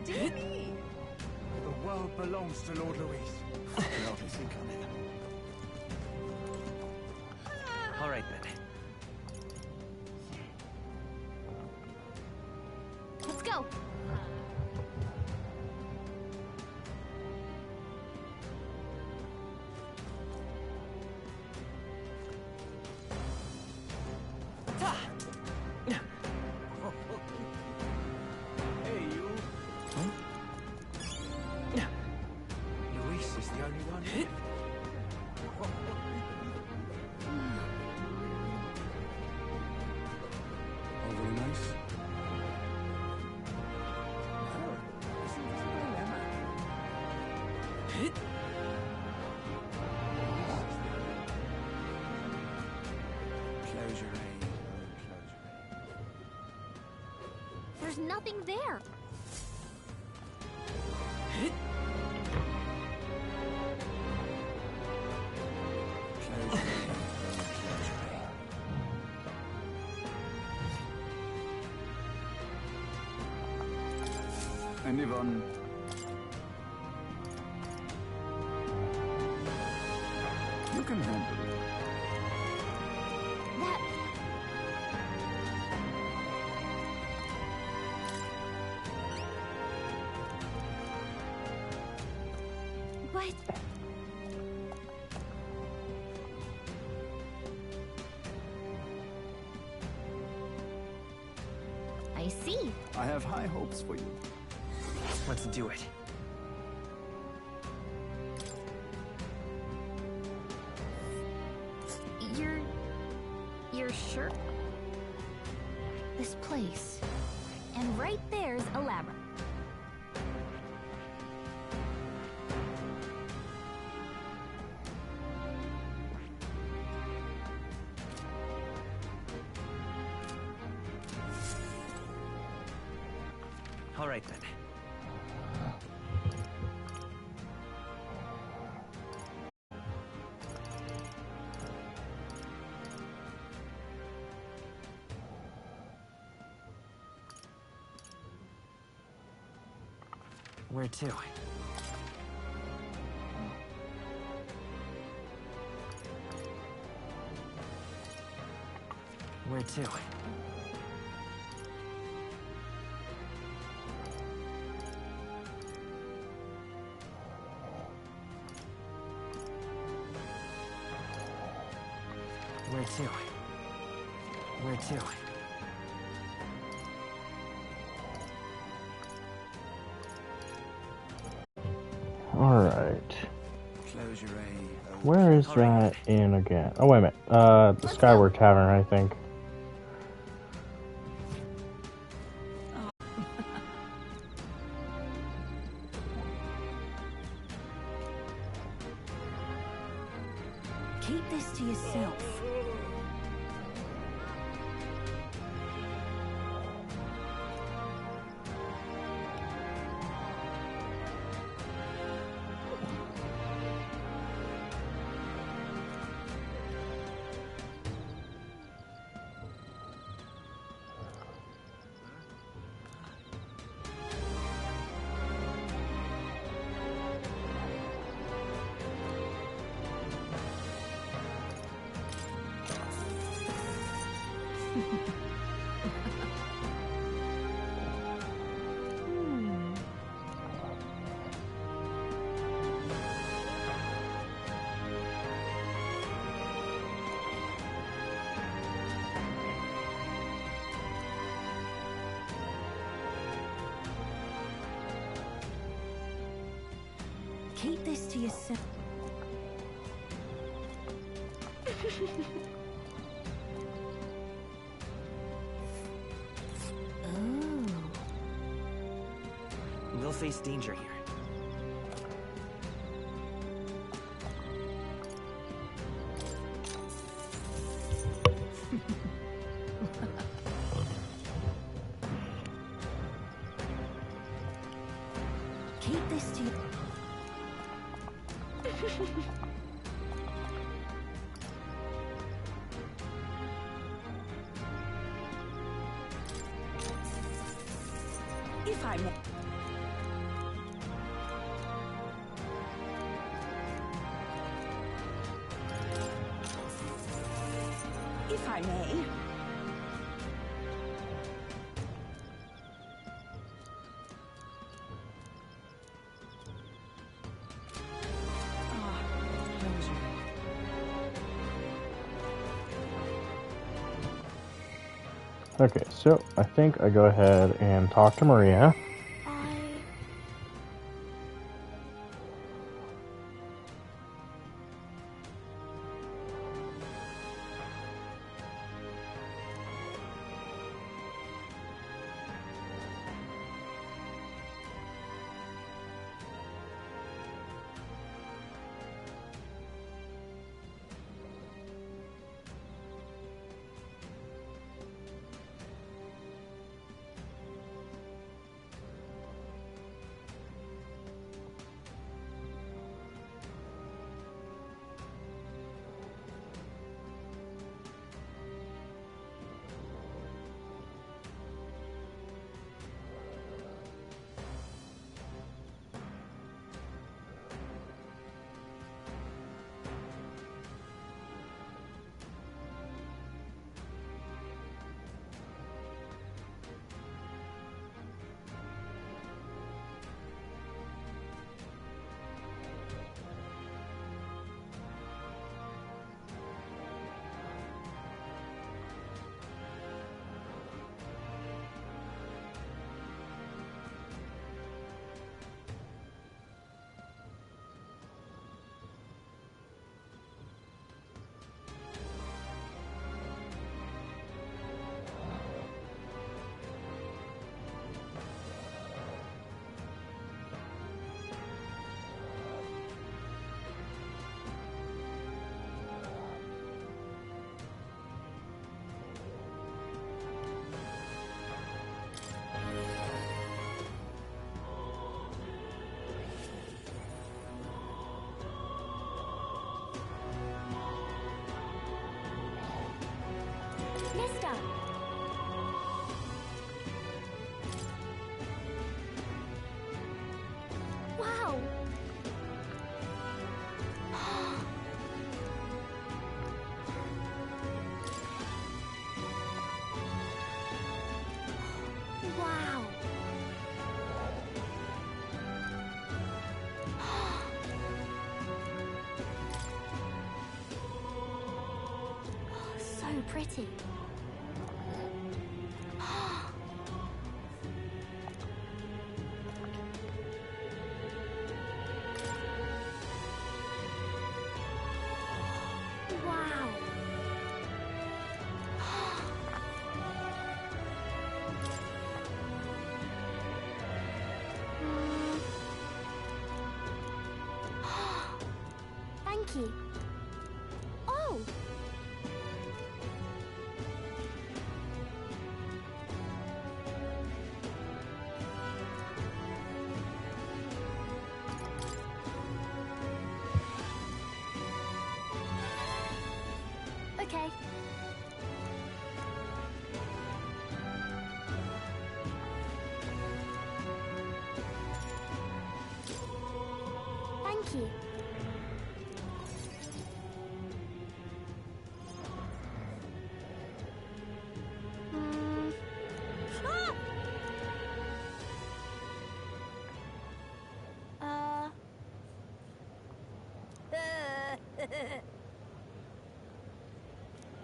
Dear me! The world belongs to Lord Louis. I can hardly think on it. All right then. Let's go. Hey, you. Louis is the only one. Oh, very nice. Close your eyes. There's nothing there. Anyone? You can handle it. That... What? I see. I have high hopes for you. Let's do it. You're sure? This place. And right there's a labyrinth. All right then. Where to? Where to? Where to? Where to? Alright. Close your eye. Where is that in again? Oh, wait a minute. The Skyward Tavern, I think. Keep this to yourself. Keep this to yourself. We'll face danger here. Keep this to If I may. If I may. Okay, so I think I go ahead and talk to Maria. Mister! Wow! Wow! So pretty. Wow. Thank you. Oh. Okay. Thank you.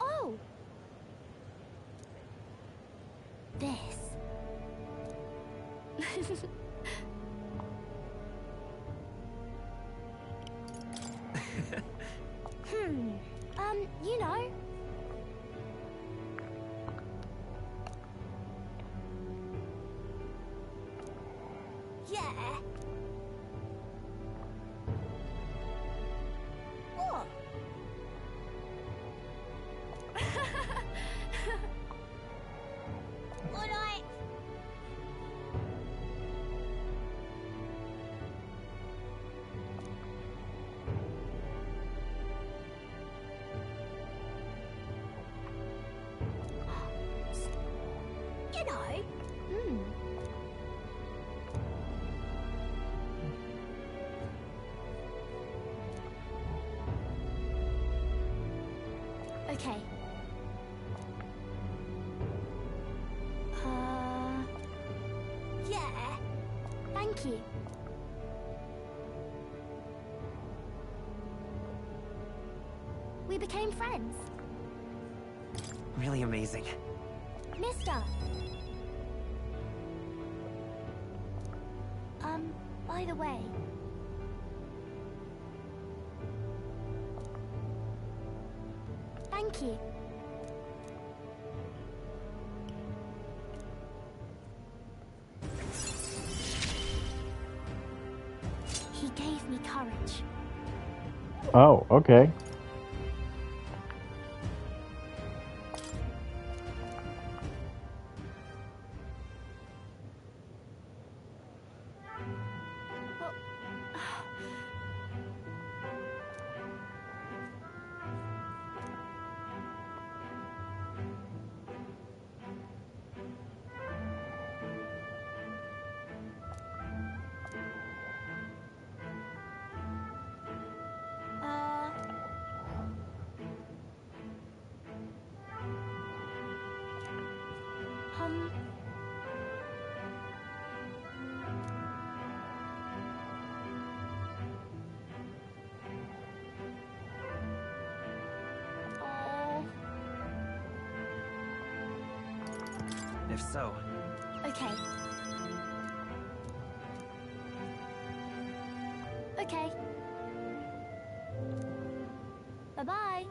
Oh! This. You know. Yeah. What? All right. You know. Okay. Yeah. Thank you. We became friends. Really amazing. Mister. By the way. Thank you. He gave me courage. Oh, okay. If so. Okay. Okay. Bye-bye.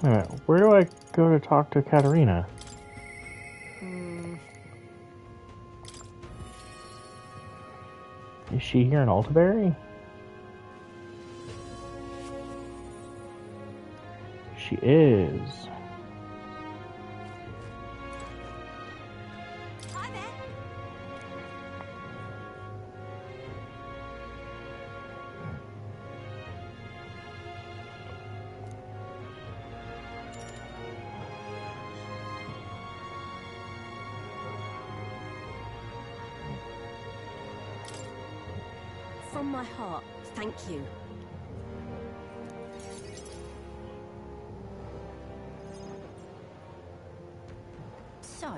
Alright, where do I go to talk to Katarina? Is she here in Altaberry? She is. Hi there. From my heart, thank you. So...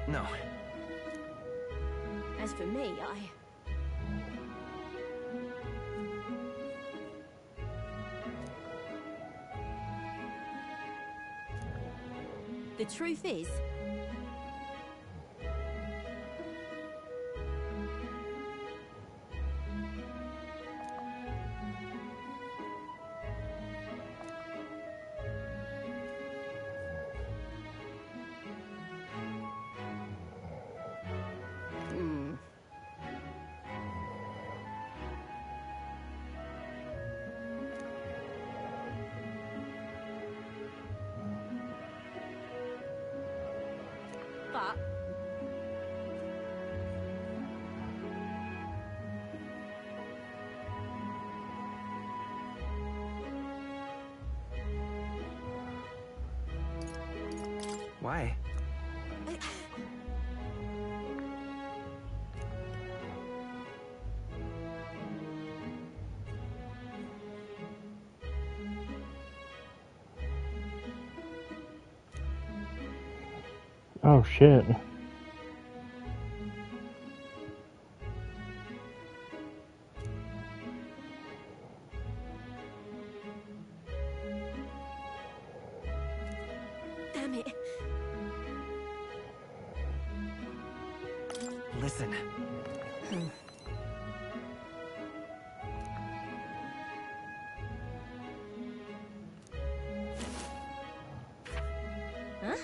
No. As for me, The truth is... Why? Oh shit. Damn it. Listen. Huh?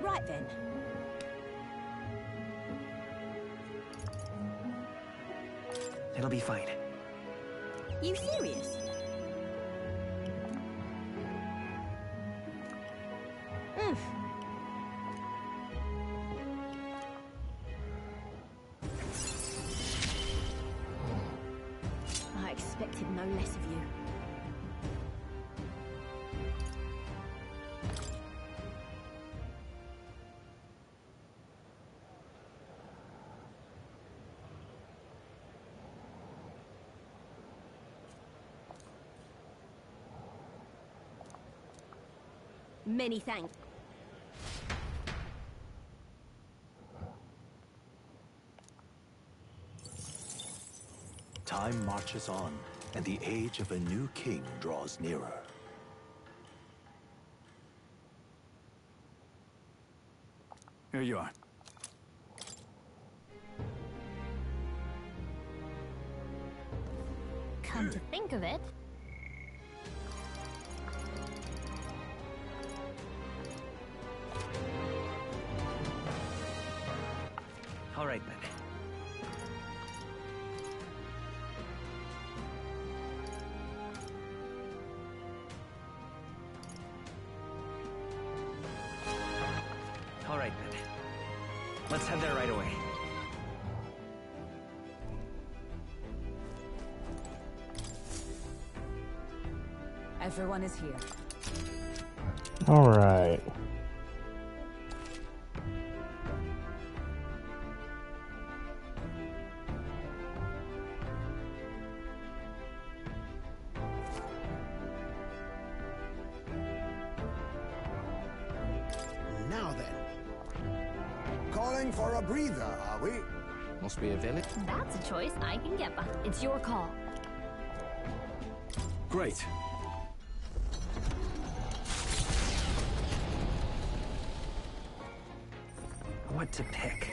Right then. It'll be fine. You serious? I expected no less of you. Many thanks. Time marches on, and the age of a new king draws nearer. Here you are. Come to think of it, All right, then. All right, then. Let's head there right away. Everyone is here. All right. Now then. Calling for a breather, are we? Must be a village. that's a choice I can get behind. It's your call. Great. What to pick?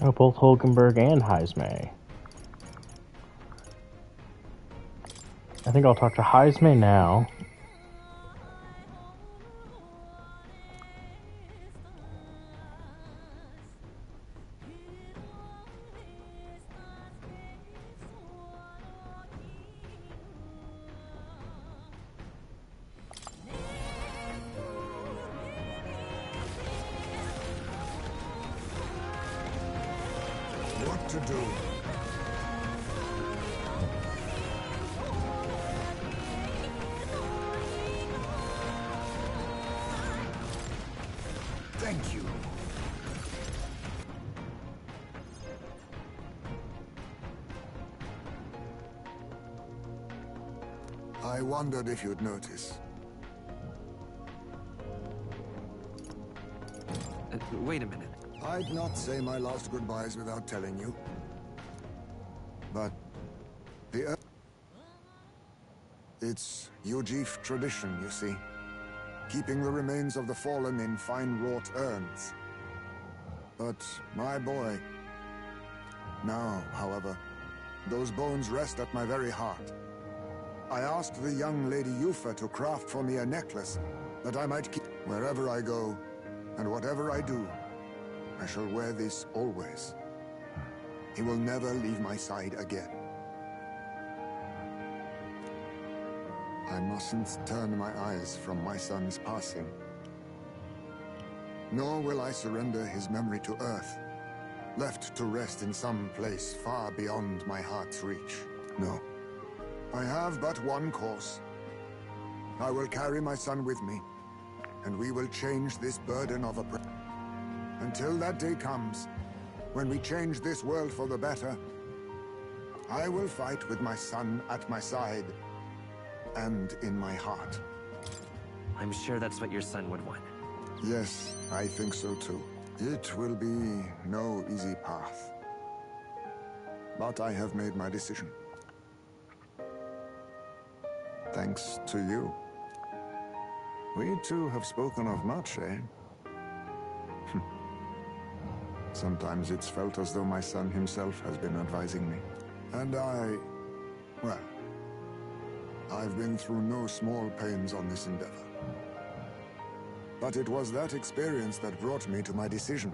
Oh, both Hulkenberg and Heismay. I think I'll talk to Heismay now. What to do? Thank you. I wondered if you'd notice. Wait a minute. I'd not say my last goodbyes without telling you. But it's Yujif tradition, you see. Keeping the remains of the fallen in fine wrought urns. But my boy... Now, however, those bones rest at my very heart. I asked the young Lady Yufa to craft for me a necklace that I might keep wherever I go, and whatever I do. I shall wear this always. he will never leave my side again. I mustn't turn my eyes from my son's passing. Nor will I surrender his memory to Earth, left to rest in some place far beyond my heart's reach. No. I have but one course. I will carry my son with me, and we will change this burden of oppression. Until that day comes, when we change this world for the better, I will fight with my son at my side, and in my heart. I'm sure that's what your son would want. Yes, I think so too. It will be no easy path. But I have made my decision. Thanks to you. We two have spoken of much, eh? Sometimes it's felt as though my son himself has been advising me. And well, I've been through no small pains on this endeavor. But it was that experience that brought me to my decision.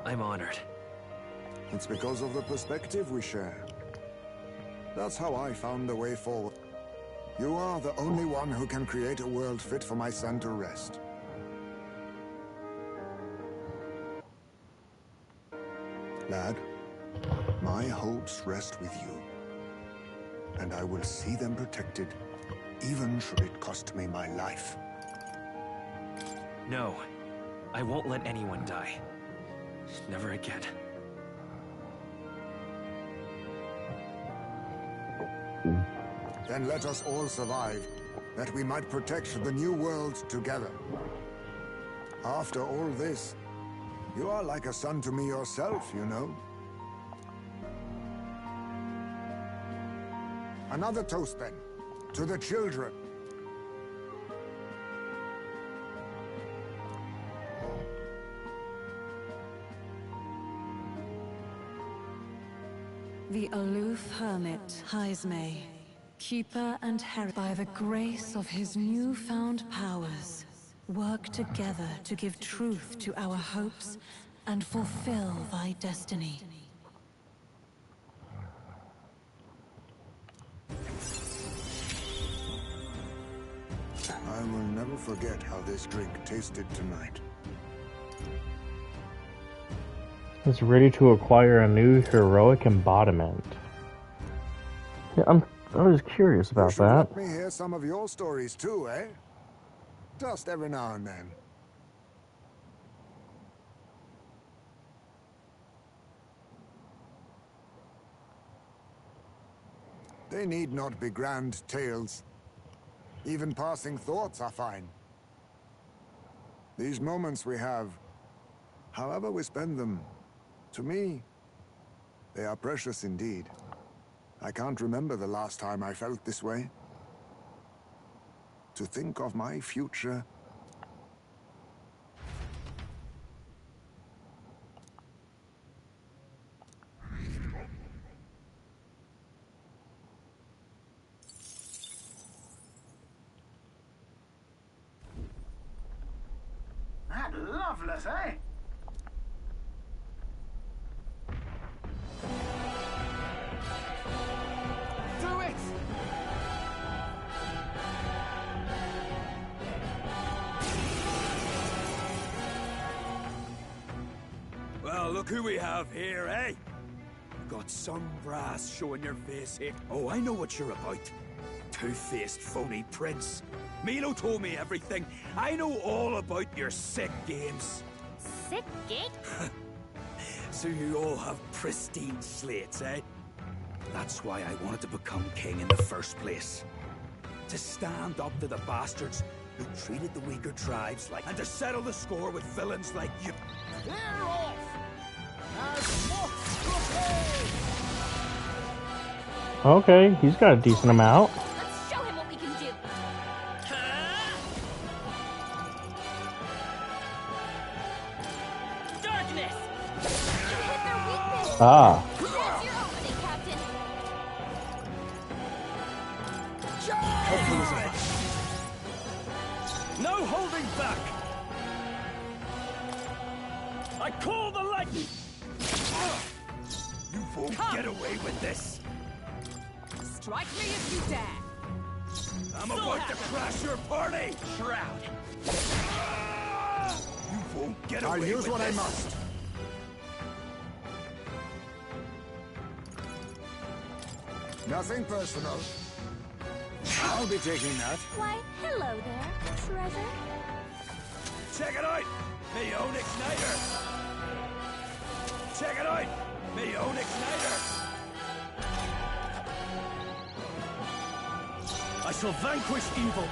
I'm honored. It's because of the perspective we share. That's how I found the way forward. You are the only one who can create a world fit for my son to rest. Lad, my hopes rest with you. And I will see them protected, even should it cost me my life. No, I won't let anyone die. Never again. Then let us all survive, that we might protect the new world together. After all this, you are like a son to me yourself, you know. Another toast, then, to the children. The aloof hermit, Haisme, keeper and herald, by the grace of his newfound powers, work together to give truth to our hopes and fulfill thy destiny. I will never forget how this drink tasted tonight. It's ready to acquire a new heroic embodiment. Yeah, I was curious about that. Let me hear some of your stories too, eh? Just every now and then. They need not be grand tales. Even passing thoughts are fine. These moments we have, however we spend them, to me, they are precious indeed. I can't remember the last time I felt this way. To think of my future. That loveless, eh? Do it! Well, look who we have here, eh? Got some brass showing your face here. Oh, I know what you're about. Two-faced phony prince. Milo told me everything. I know all about your sick games. Sick game? So you all have pristine slates, eh? That's why I wanted to become king in the first place. To stand up to the bastards who treated the weaker tribes like... And to settle the score with villains like you. Clear off! As much Okay, he's got a decent amount. Let's show him what we can do. Darkness! You hit their weakness! Ah. That's your opening, Captain. No holding back! I call won't get away with this. Strike me if you dare. I'm about to crash your party! Shroud! You won't get away I'll use with what this. I must. Nothing personal. I'll be taking that. Why, hello there, treasure. Check it out! Me own igniter! Check it out! Me own igniter! I shall vanquish evil!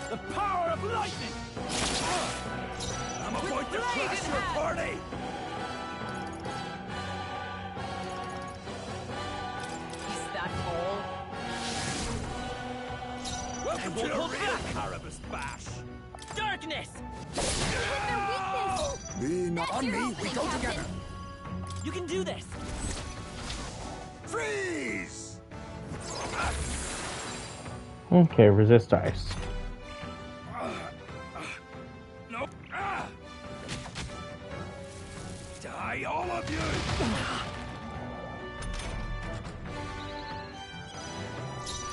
The power of lightning! I'm about to crash your party! Is that all? Welcome to the real Carabas Bash! Darkness! Lean That's on your me, we opening, go Captain. together. You can do this! Freeze! Okay, resist ice. Nope. Die, all of you!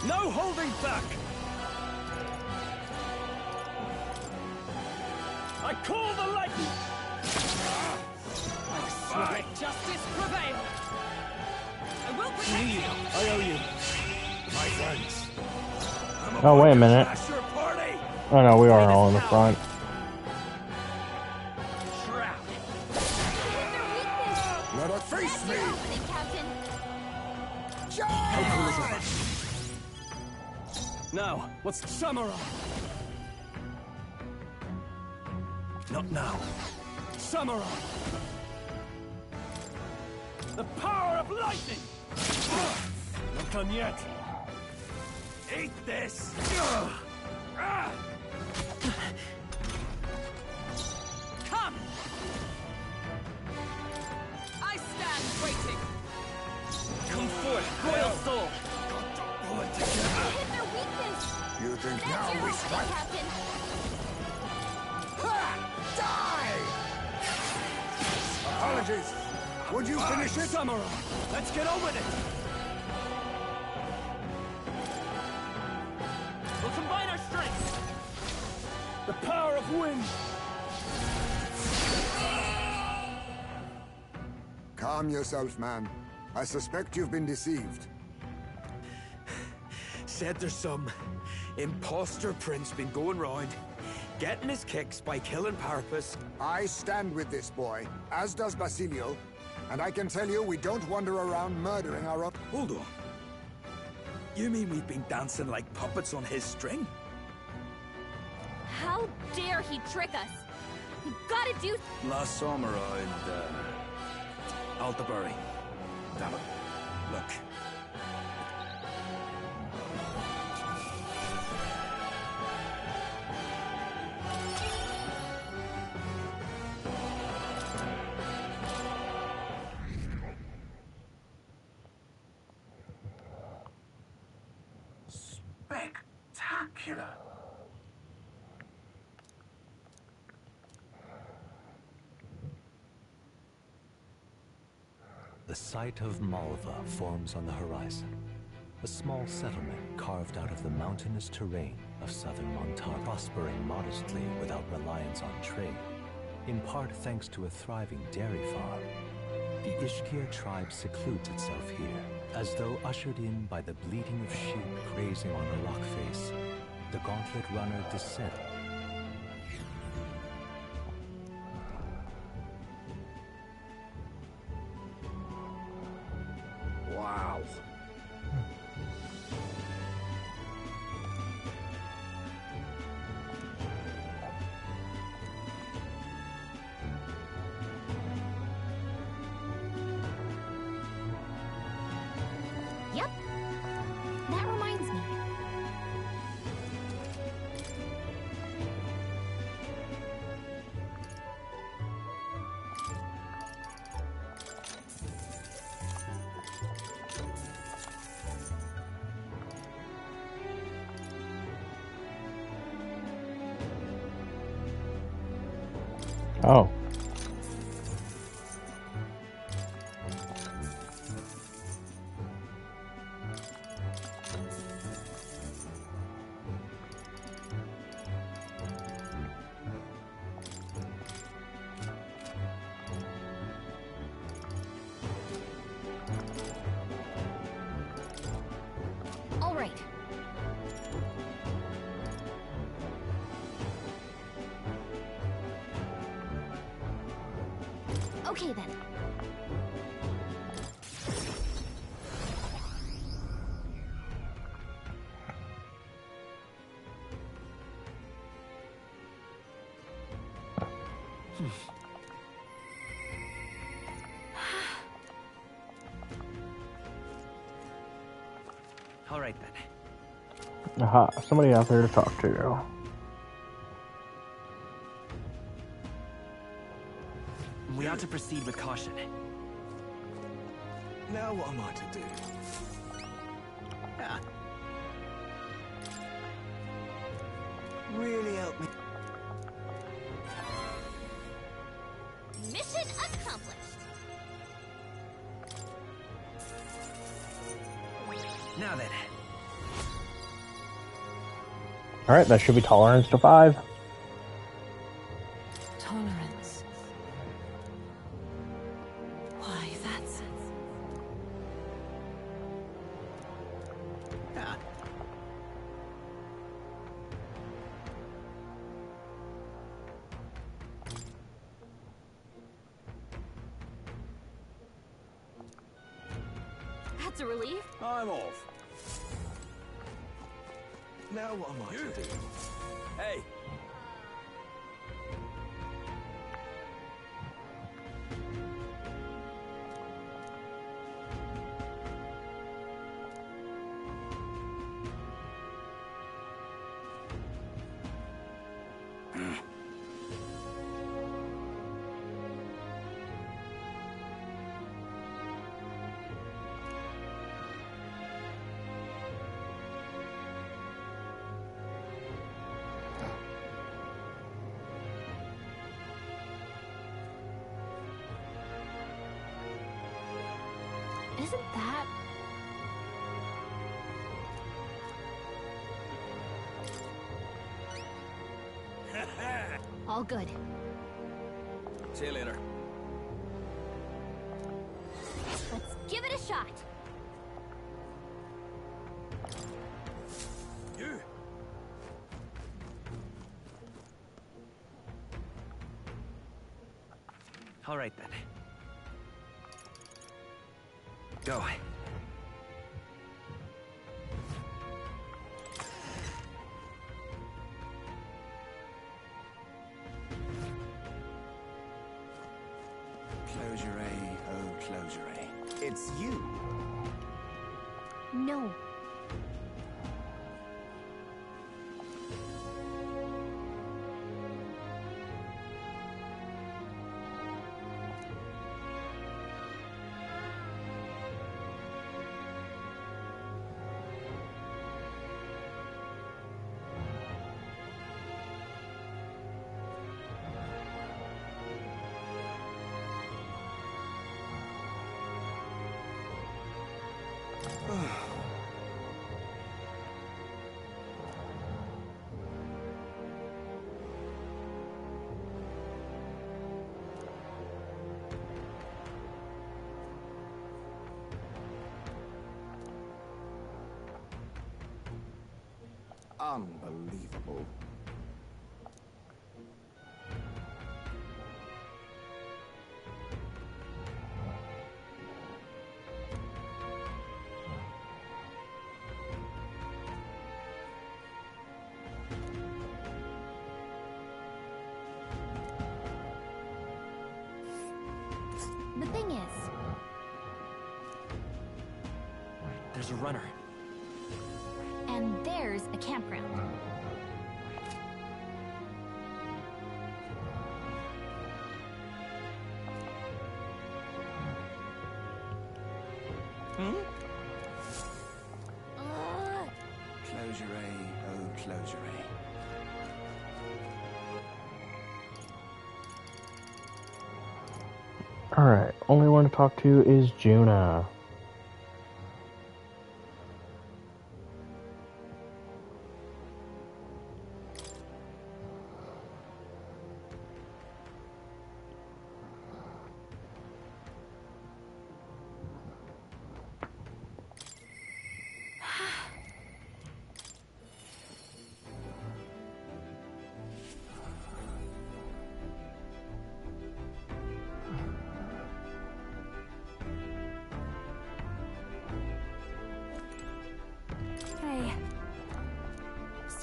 No holding back! I call the lightning! Let justice prevail! I will protect you! I owe you. My friends. Oh, wait a minute. Crash your party! Oh no, we are all in the front. Shroud! Let us face me! Opening, Captain. Charge! Now, what's Samurai? Not now. Samurai! The power of lightning! Not done yet. Eat this! Come! I stand waiting! Come forth, royal soul! Pull it together! Hit their weakness. You think That's now your we opening, strike? Captain. Die! Apologies. Would you finish it? Samurai! Let's get on with it! We'll combine our strengths! The power of wind! Calm yourself, man. I suspect you've been deceived. Said there's some imposter prince been going round, getting his kicks by killing Parpus. I stand with this boy, as does Basilio, and I can tell you we don't wander around murdering our own. Hold on. You mean we've been dancing like puppets on his string? How dare he trick us? We gotta do. Last summer around Altabury. Damn it. Look. Spectacular. The site of Malva forms on the horizon, a small settlement carved out of the mountainous terrain of southern Montar, prospering modestly without reliance on trade, in part thanks to a thriving dairy farm. The Ishkir tribe secludes itself here, as though ushered in by the bleating of sheep grazing on a rock face. The gauntlet runner descends. Wow. Yep. That reminds me. Oh. Okay then. All right then. Aha, somebody out there to talk to. We ought to proceed with caution. Now what am I to do? Ah. Really help me. Mission accomplished. Now then. Alright, that should be tolerance to 5. Tolerance. Why, that's... Ah. That's a relief. I'm off. Now what am I to do? Hey! Isn't that... all good. See you later. Let's give it a shot. You! All right then. Go. Closure-A, oh closure-A. It's you! No. Unbelievable. The thing is... There's a runner. And there's a campground. Closure-A, oh closure-A. Alright, only one to talk to is Juna.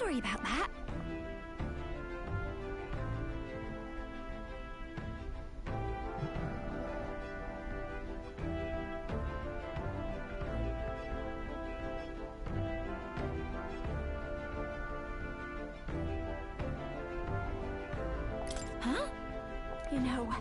worry about that. Huh? You know...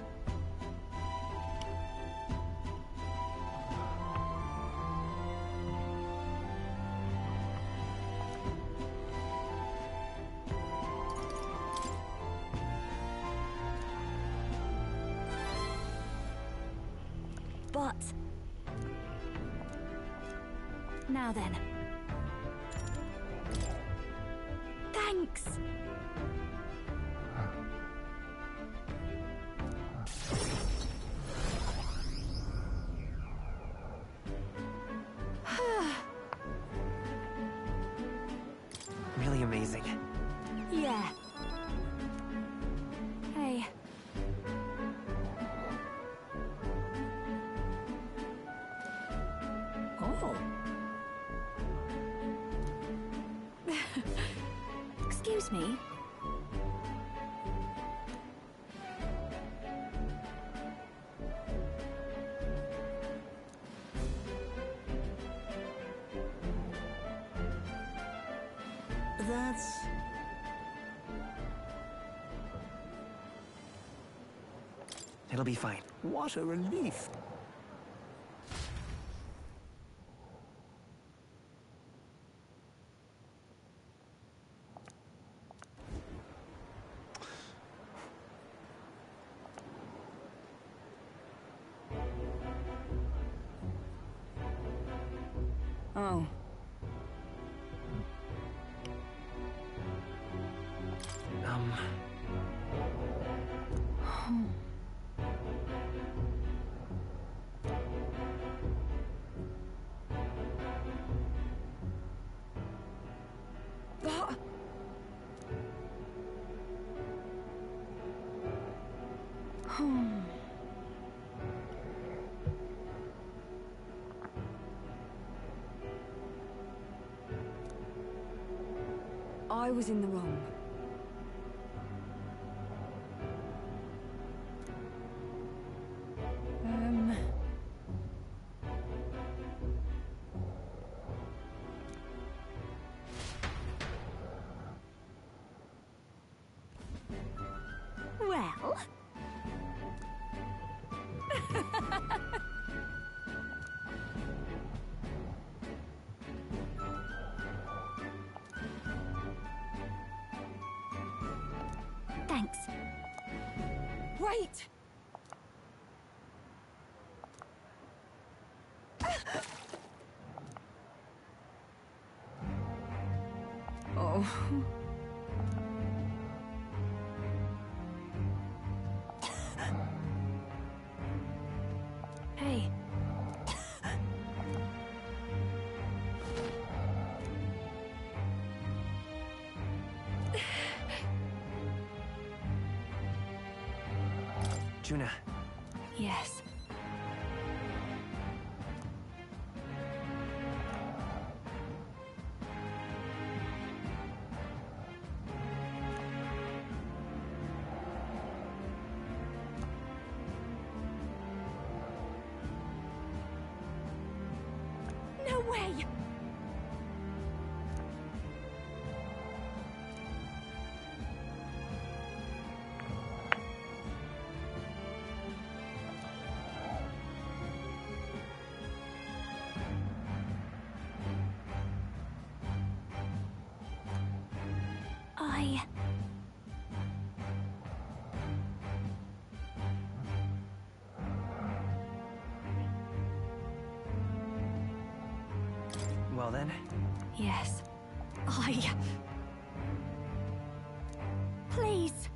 But... Now then. Thanks! Really amazing. Yeah. Hey. Oh. Excuse me. That's... It'll be fine. What a relief. Oh. But... I was in the wrong. Well... Thanks. Wait! Oh. Hey. Juna. Yes. No way! Well then. Yes. Please.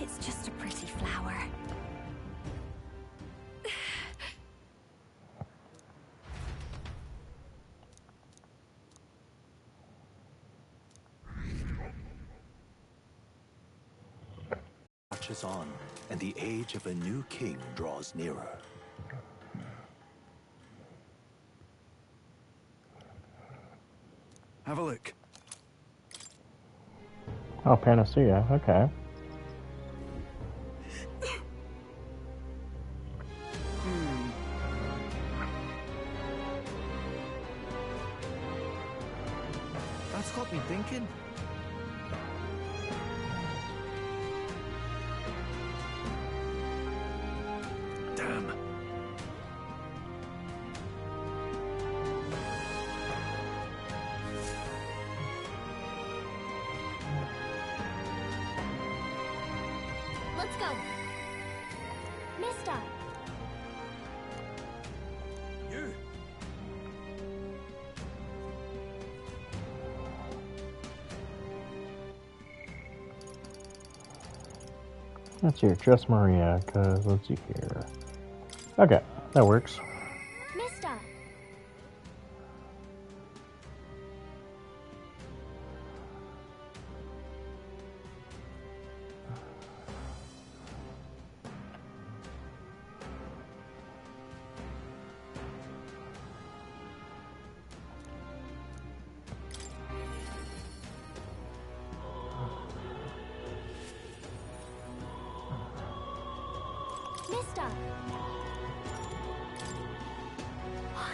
It's just a pretty flower. marches on, and the age of a new king draws nearer. Have a look. Oh, Panacea, okay. That's got me thinking. Damn. Let's go. Mister. You. Let's hear just Maria, because let's see here. Okay, that works. Mister. Mister. Oh,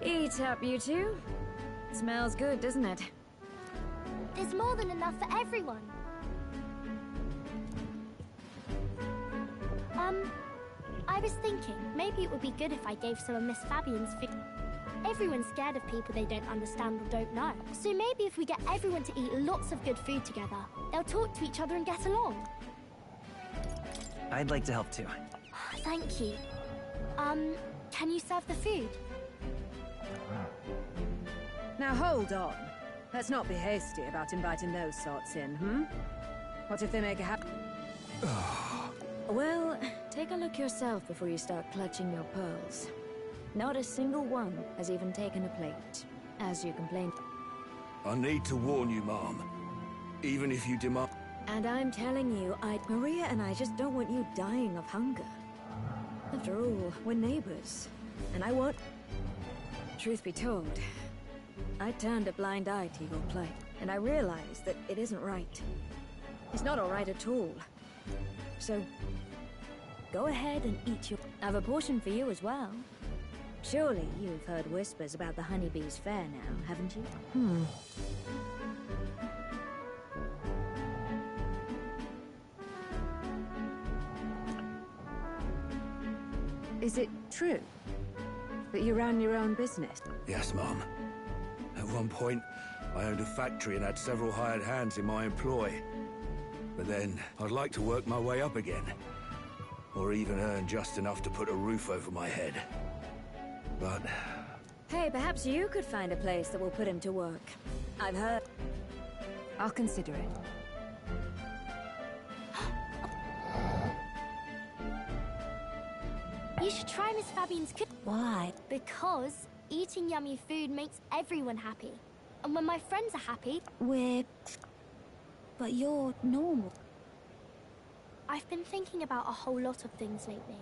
yay. Eat up, you two. Smells good, doesn't it? There's more than enough for everyone. I was thinking, maybe it would be good if I gave some of Miss Fabian's food. Everyone's scared of people they don't understand or don't know. So maybe if we get everyone to eat lots of good food together, they'll talk to each other and get along. I'd like to help too. Thank you. Can you serve the food? Now hold on. Let's not be hasty about inviting those sorts in, What if they make a Well, take a look yourself before you start clutching your pearls. Not a single one has even taken a plate, as you complained. I need to warn you, Mom. Even if you demand... And I'm telling you, Maria and I just don't want you dying of hunger. After all, we're neighbors, and I want... Truth be told, I turned a blind eye to your plight, and I realized that it isn't right. It's not all right at all. So, go ahead and eat your... I have a portion for you as well. Surely you've heard whispers about the honeybees fair now, haven't you? Is it true that you ran your own business? Yes, Mom. At one point, I owned a factory and had several hired hands in my employ. But then, I'd like to work my way up again. Or even earn just enough to put a roof over my head. But... Hey, perhaps you could find a place that will put him to work. I've heard... I'll consider it. You should try Miss Fabian's cooking. Why? Because eating yummy food makes everyone happy. And when my friends are happy... But you're normal. I've been thinking about a whole lot of things lately.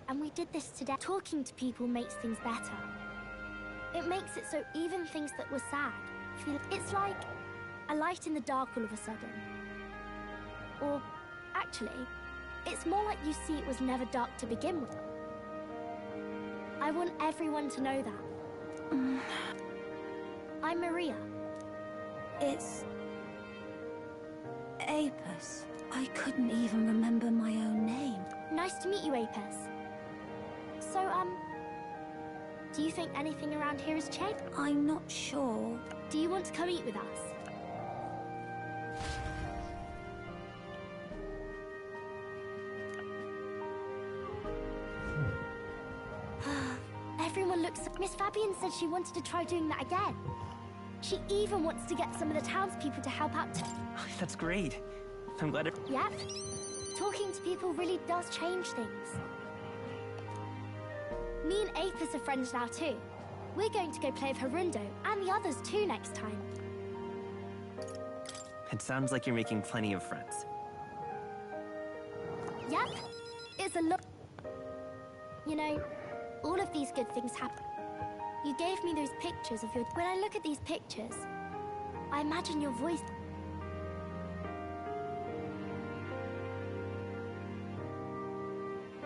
And we did this today. Talking to people makes things better. It makes it so even things that were sad feel... It's like a light in the dark all of a sudden. Or, actually, it's more like you see it was never dark to begin with. I want everyone to know that. I'm Maria. It's... Apis. I couldn't even remember my own name. Nice to meet you, Apis. So, do you think anything around here has changed? I'm not sure. Do you want to come eat with us? Everyone looks... Miss Fabian said she wanted to try doing that again. She even wants to get some of the townspeople to help out too. That's great. I'm glad it... Yep. Talking to people really does change things. Me and Apis are friends now too. We're going to go play with Harundo and the others too next time. It sounds like you're making plenty of friends. Yep, it's a lot. You know, all of these good things happen. You gave me those pictures of your... When I look at these pictures, I imagine your voice.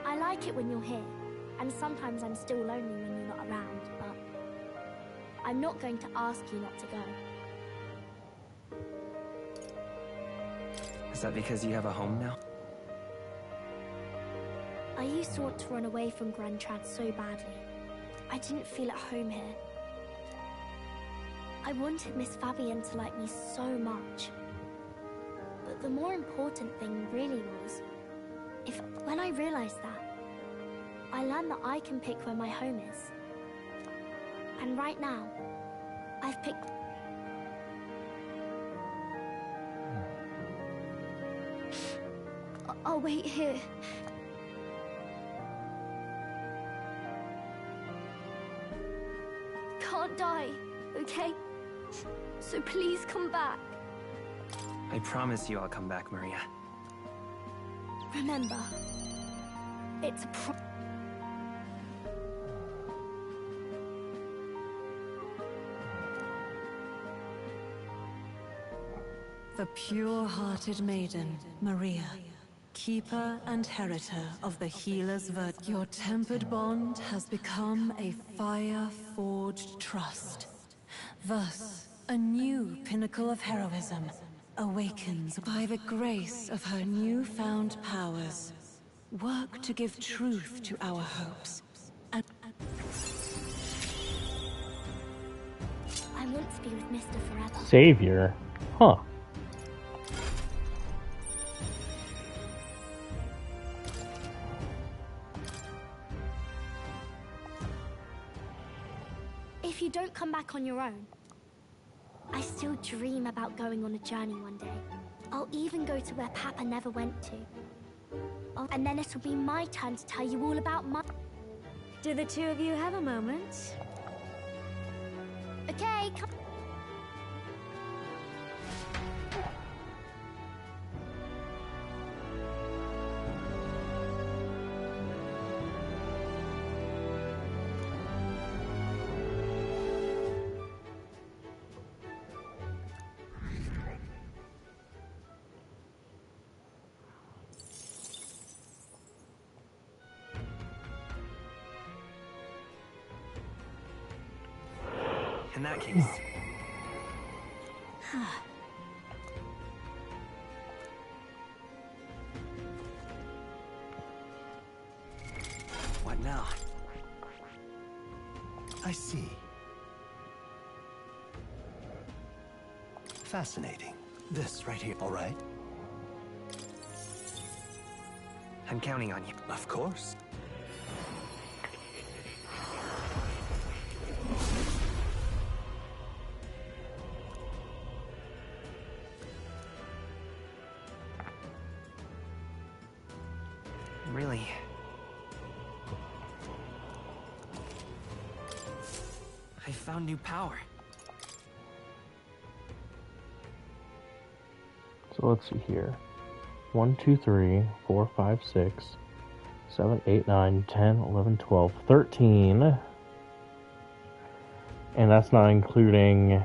I like it when you're here, and sometimes I'm still lonely when you're not around, but I'm not going to ask you not to go. Is that because you have a home now? I used to want to run away from Grand Trad so badly. I didn't feel at home here. I wanted Miss Fabian to like me so much. But the more important thing really was, when I realized that, I learned that I can pick where my home is. And right now, I've picked... I'll wait here. Can't die, okay? So please come back. I promise you I'll come back, Maria. Remember, it's a The pure-hearted maiden, Maria, keeper and heritor of the healer's virtue. Your tempered bond has become a fire-forged trust. Thus, a new pinnacle of heroism awakens by the grace of her newfound powers. Work to give truth to our hopes. And I want to be with Mr. Forever. Savior? Huh. If you don't come back on your own, I still dream about going on a journey one day. I'll even go to where Papa never went to. And then it'll be my turn to tell you all about my... Do the two of you have a moment? Okay, come... In that case... What now? I see. Fascinating. This right here, all right? I'm counting on you. Of course. Really? I found new power. So let's see here. 1, 2, 3, 4, 5, 6, 7, 8, 9, 10, 11, 12, 13. And that's not including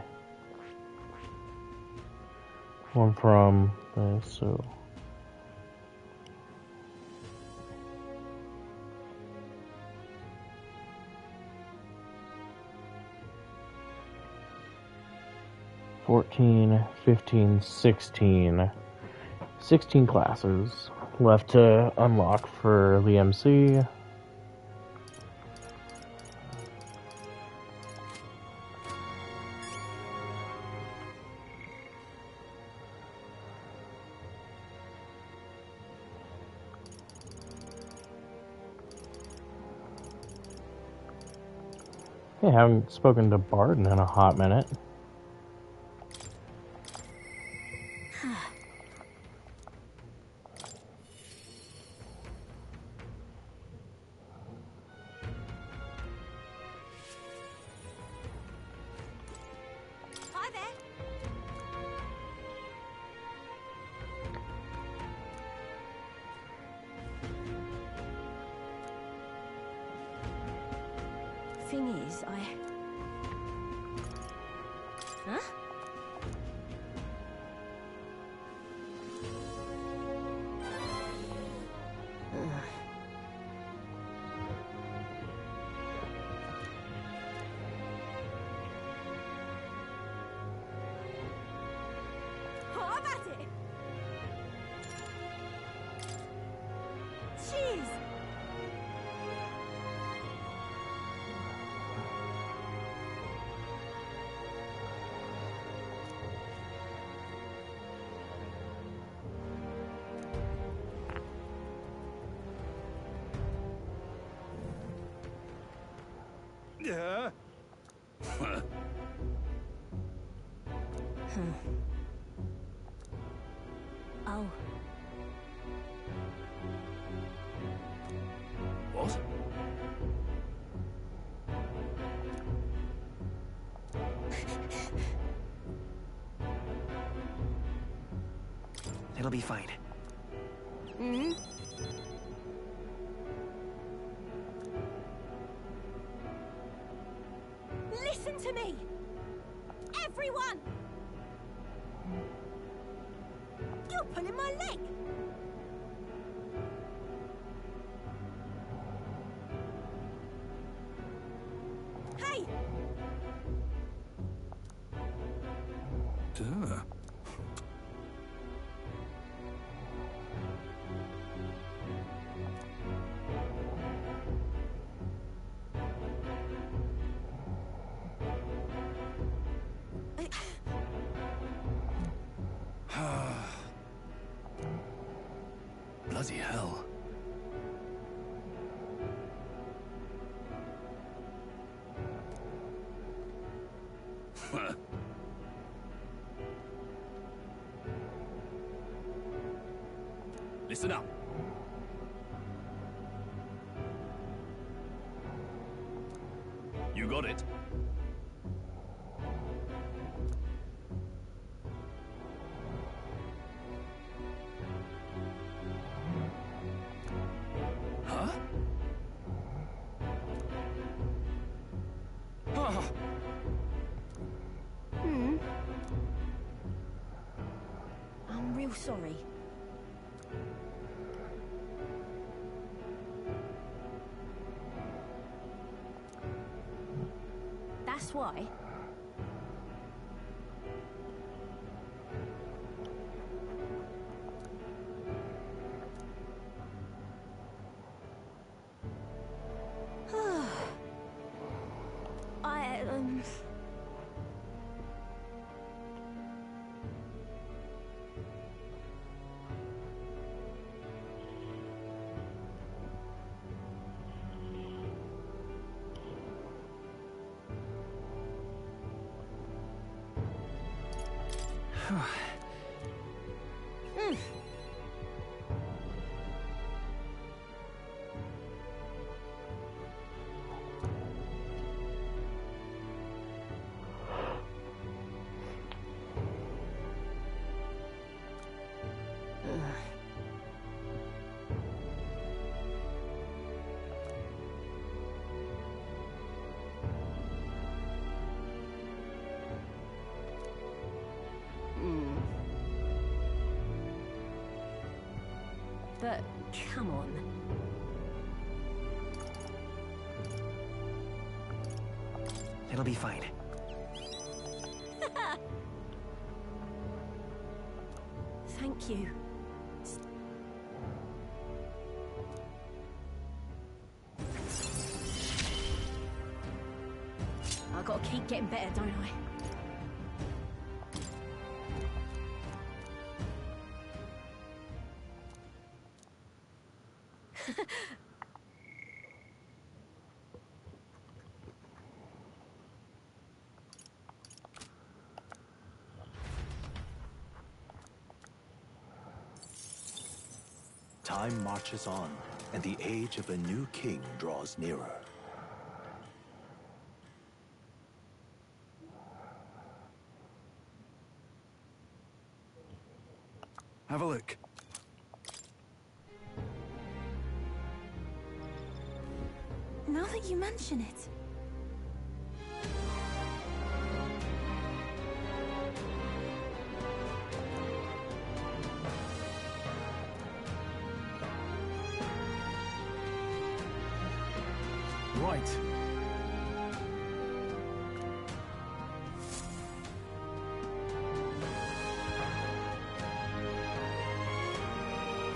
one from this, so... $14, $15, $16. 16 classes left to unlock for the MC. Hey, I haven't spoken to Barden in a hot minute. thing is, Huh? Have at it! Cheers! Yeah. Oh. What? It'll be fine. Hmm? Listen to me! Everyone! You're pulling my leg! Hey! Duh. Bloody hell. Listen up. You got it. Huh? I'm real sorry. That's why. But come on. It'll be fine. Thank you. I gotta keep getting better, don't I? Time marches on, and the age of a new king draws nearer. Have a look. Now that you mention it, Right.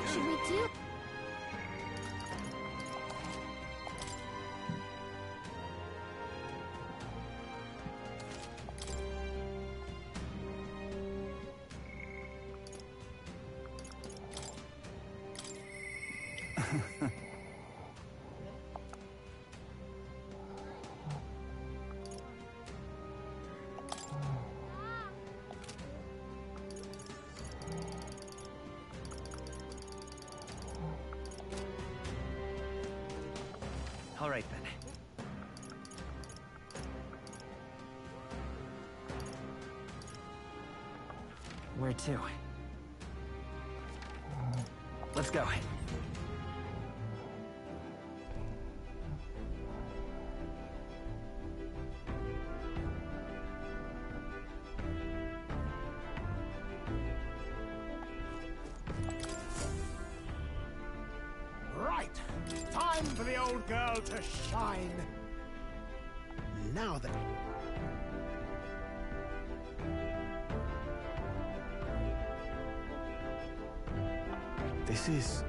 Should we do? All right, then. Where to? Let's go. Right! Time for the old girl to shine! Now then. This is...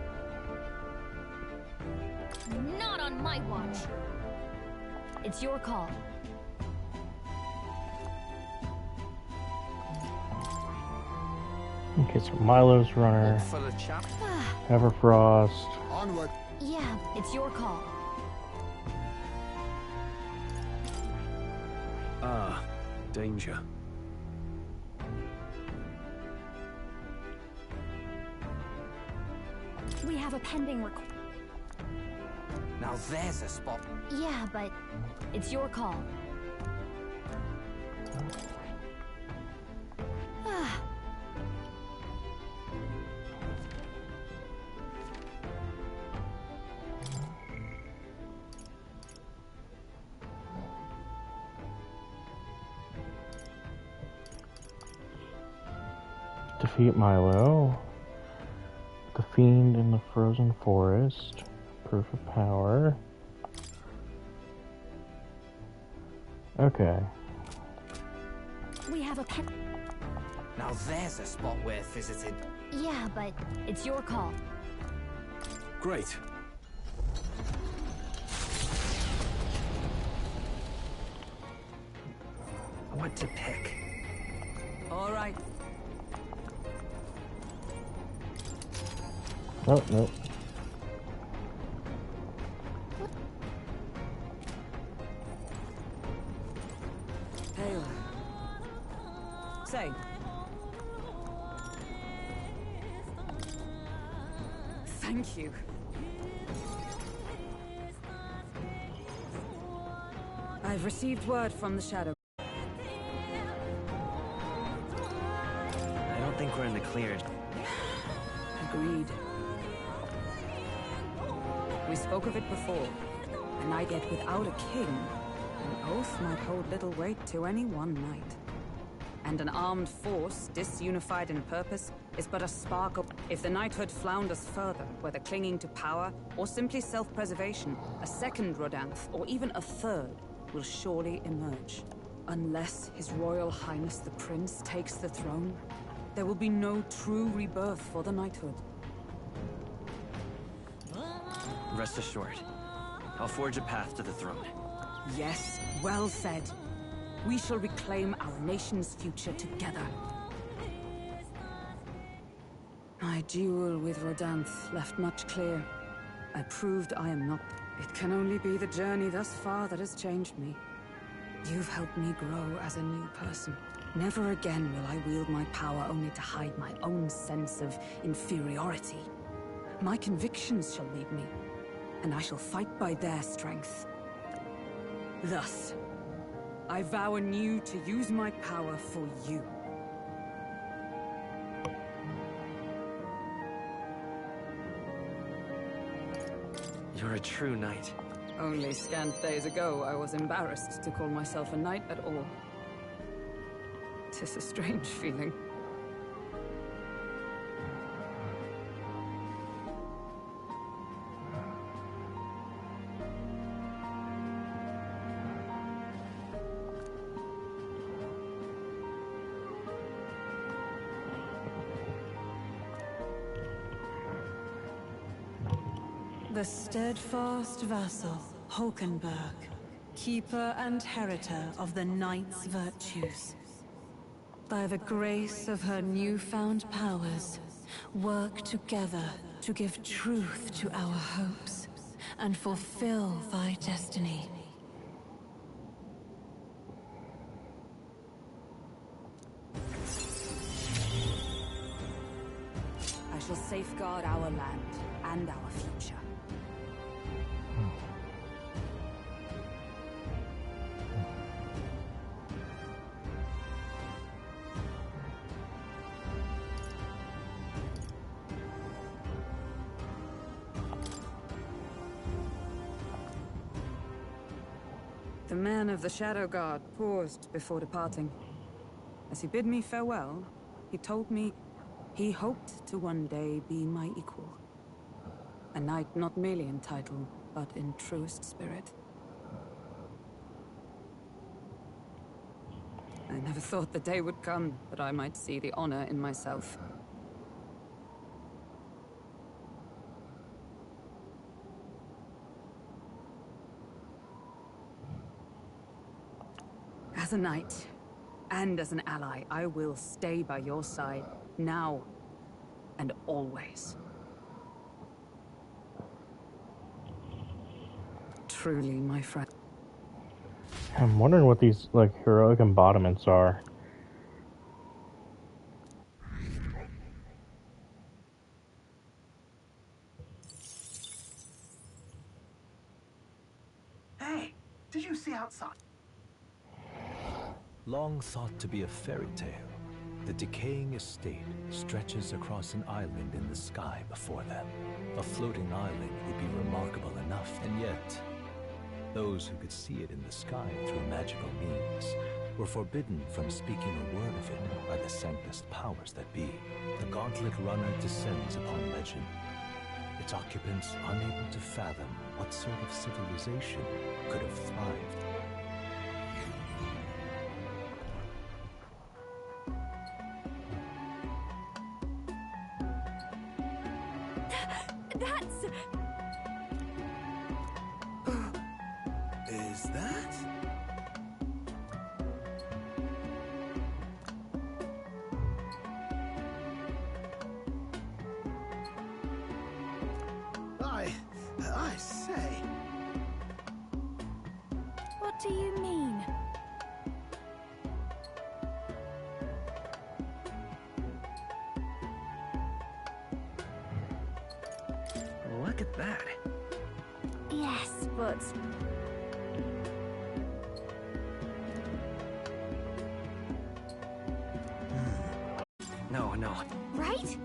Not on my watch. It's your call. Okay, so Milo's runner. Full of chap. Everfrost. Onward. Yeah, it's your call. Ah, danger. We have a pending request. Now there's a spot. Yeah, but it's your call. Defeat Milo. The Fiend in the Frozen Forest. Proof of power. Okay. We have a pen. Now there's a spot worth visiting. Yeah, but it's your call. Great. What to pick? All right. Oh, no. Hail. Say. Thank you. I've received word from the Shadow. I don't think we're in the clear. Agreed. We spoke of it before, and I get without a king, an oath might hold little weight to any one knight. And an armed force, disunified in purpose, is but a spark of... If the knighthood flounders further, whether clinging to power or simply self-preservation, a second Rodanth, or even a third, will surely emerge. Unless His Royal Highness the Prince takes the throne, there will be no true rebirth for the knighthood. Rest assured, I'll forge a path to the throne. Yes, well said. We shall reclaim our nation's future together. My duel with Rodanth left much clear. I proved I am not. It can only be the journey thus far that has changed me. You've helped me grow as a new person. Never again will I wield my power only to hide my own sense of inferiority. My convictions shall lead me, and I shall fight by their strength. Thus, I vow anew to use my power for you. You're a true knight. Only scant days ago, I was embarrassed to call myself a knight at all. 'Tis a strange feeling. The steadfast vassal, Hulkenberg, keeper and heritor of the Knight's virtues. By the grace of her newfound powers, work together to give truth to our hopes and fulfill thy destiny. I shall safeguard our land and our future. The man of the Shadow Guard paused before departing. As he bid me farewell, he told me he hoped to one day be my equal. A knight not merely in title, but in truest spirit. I never thought the day would come that I might see the honor in myself. As a knight, and as an ally, I will stay by your side, now and always. Truly, my friend. I'm wondering what these, like, heroic embodiments are. Hey, did you see outside? Long thought to be a fairy tale, the decaying estate stretches across an island in the sky before them. A floating island would be remarkable enough, and yet, those who could see it in the sky through magical means were forbidden from speaking a word of it by the sanctest powers that be. The Gauntlet Runner descends upon legend, its occupants unable to fathom what sort of civilization could have thrived. That's... Is that? I say. What do you mean? Look at that. Yes, but... No. Right?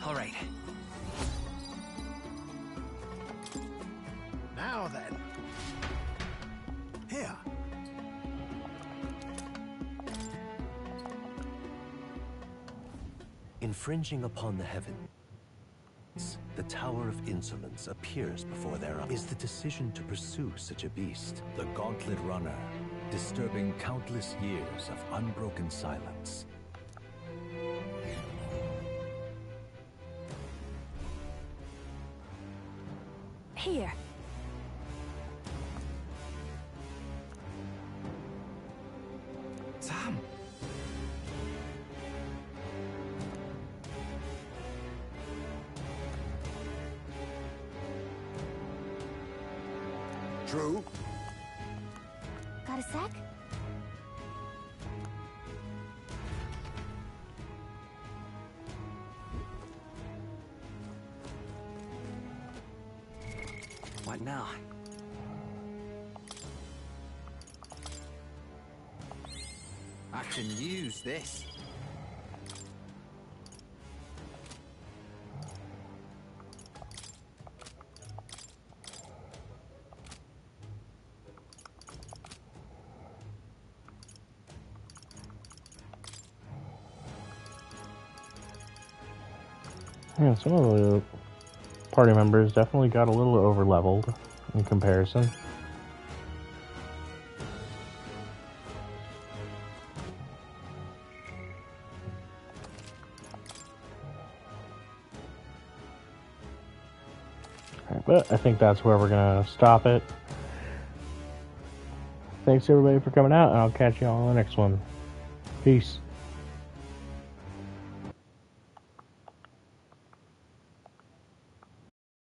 All right. Now then. Here. Infringing upon the heavens, the Tower of Insolence appears before their eyes. Is the decision to pursue such a beast, the Gauntlet Runner, disturbing countless years of unbroken silence. Here. Sam. True. Got a sec? What now? I can use this. Yeah, some of the party members definitely got a little over-leveled in comparison. But I think that's where we're going to stop it. Thanks everybody for coming out, and I'll catch you all on the next one. Peace.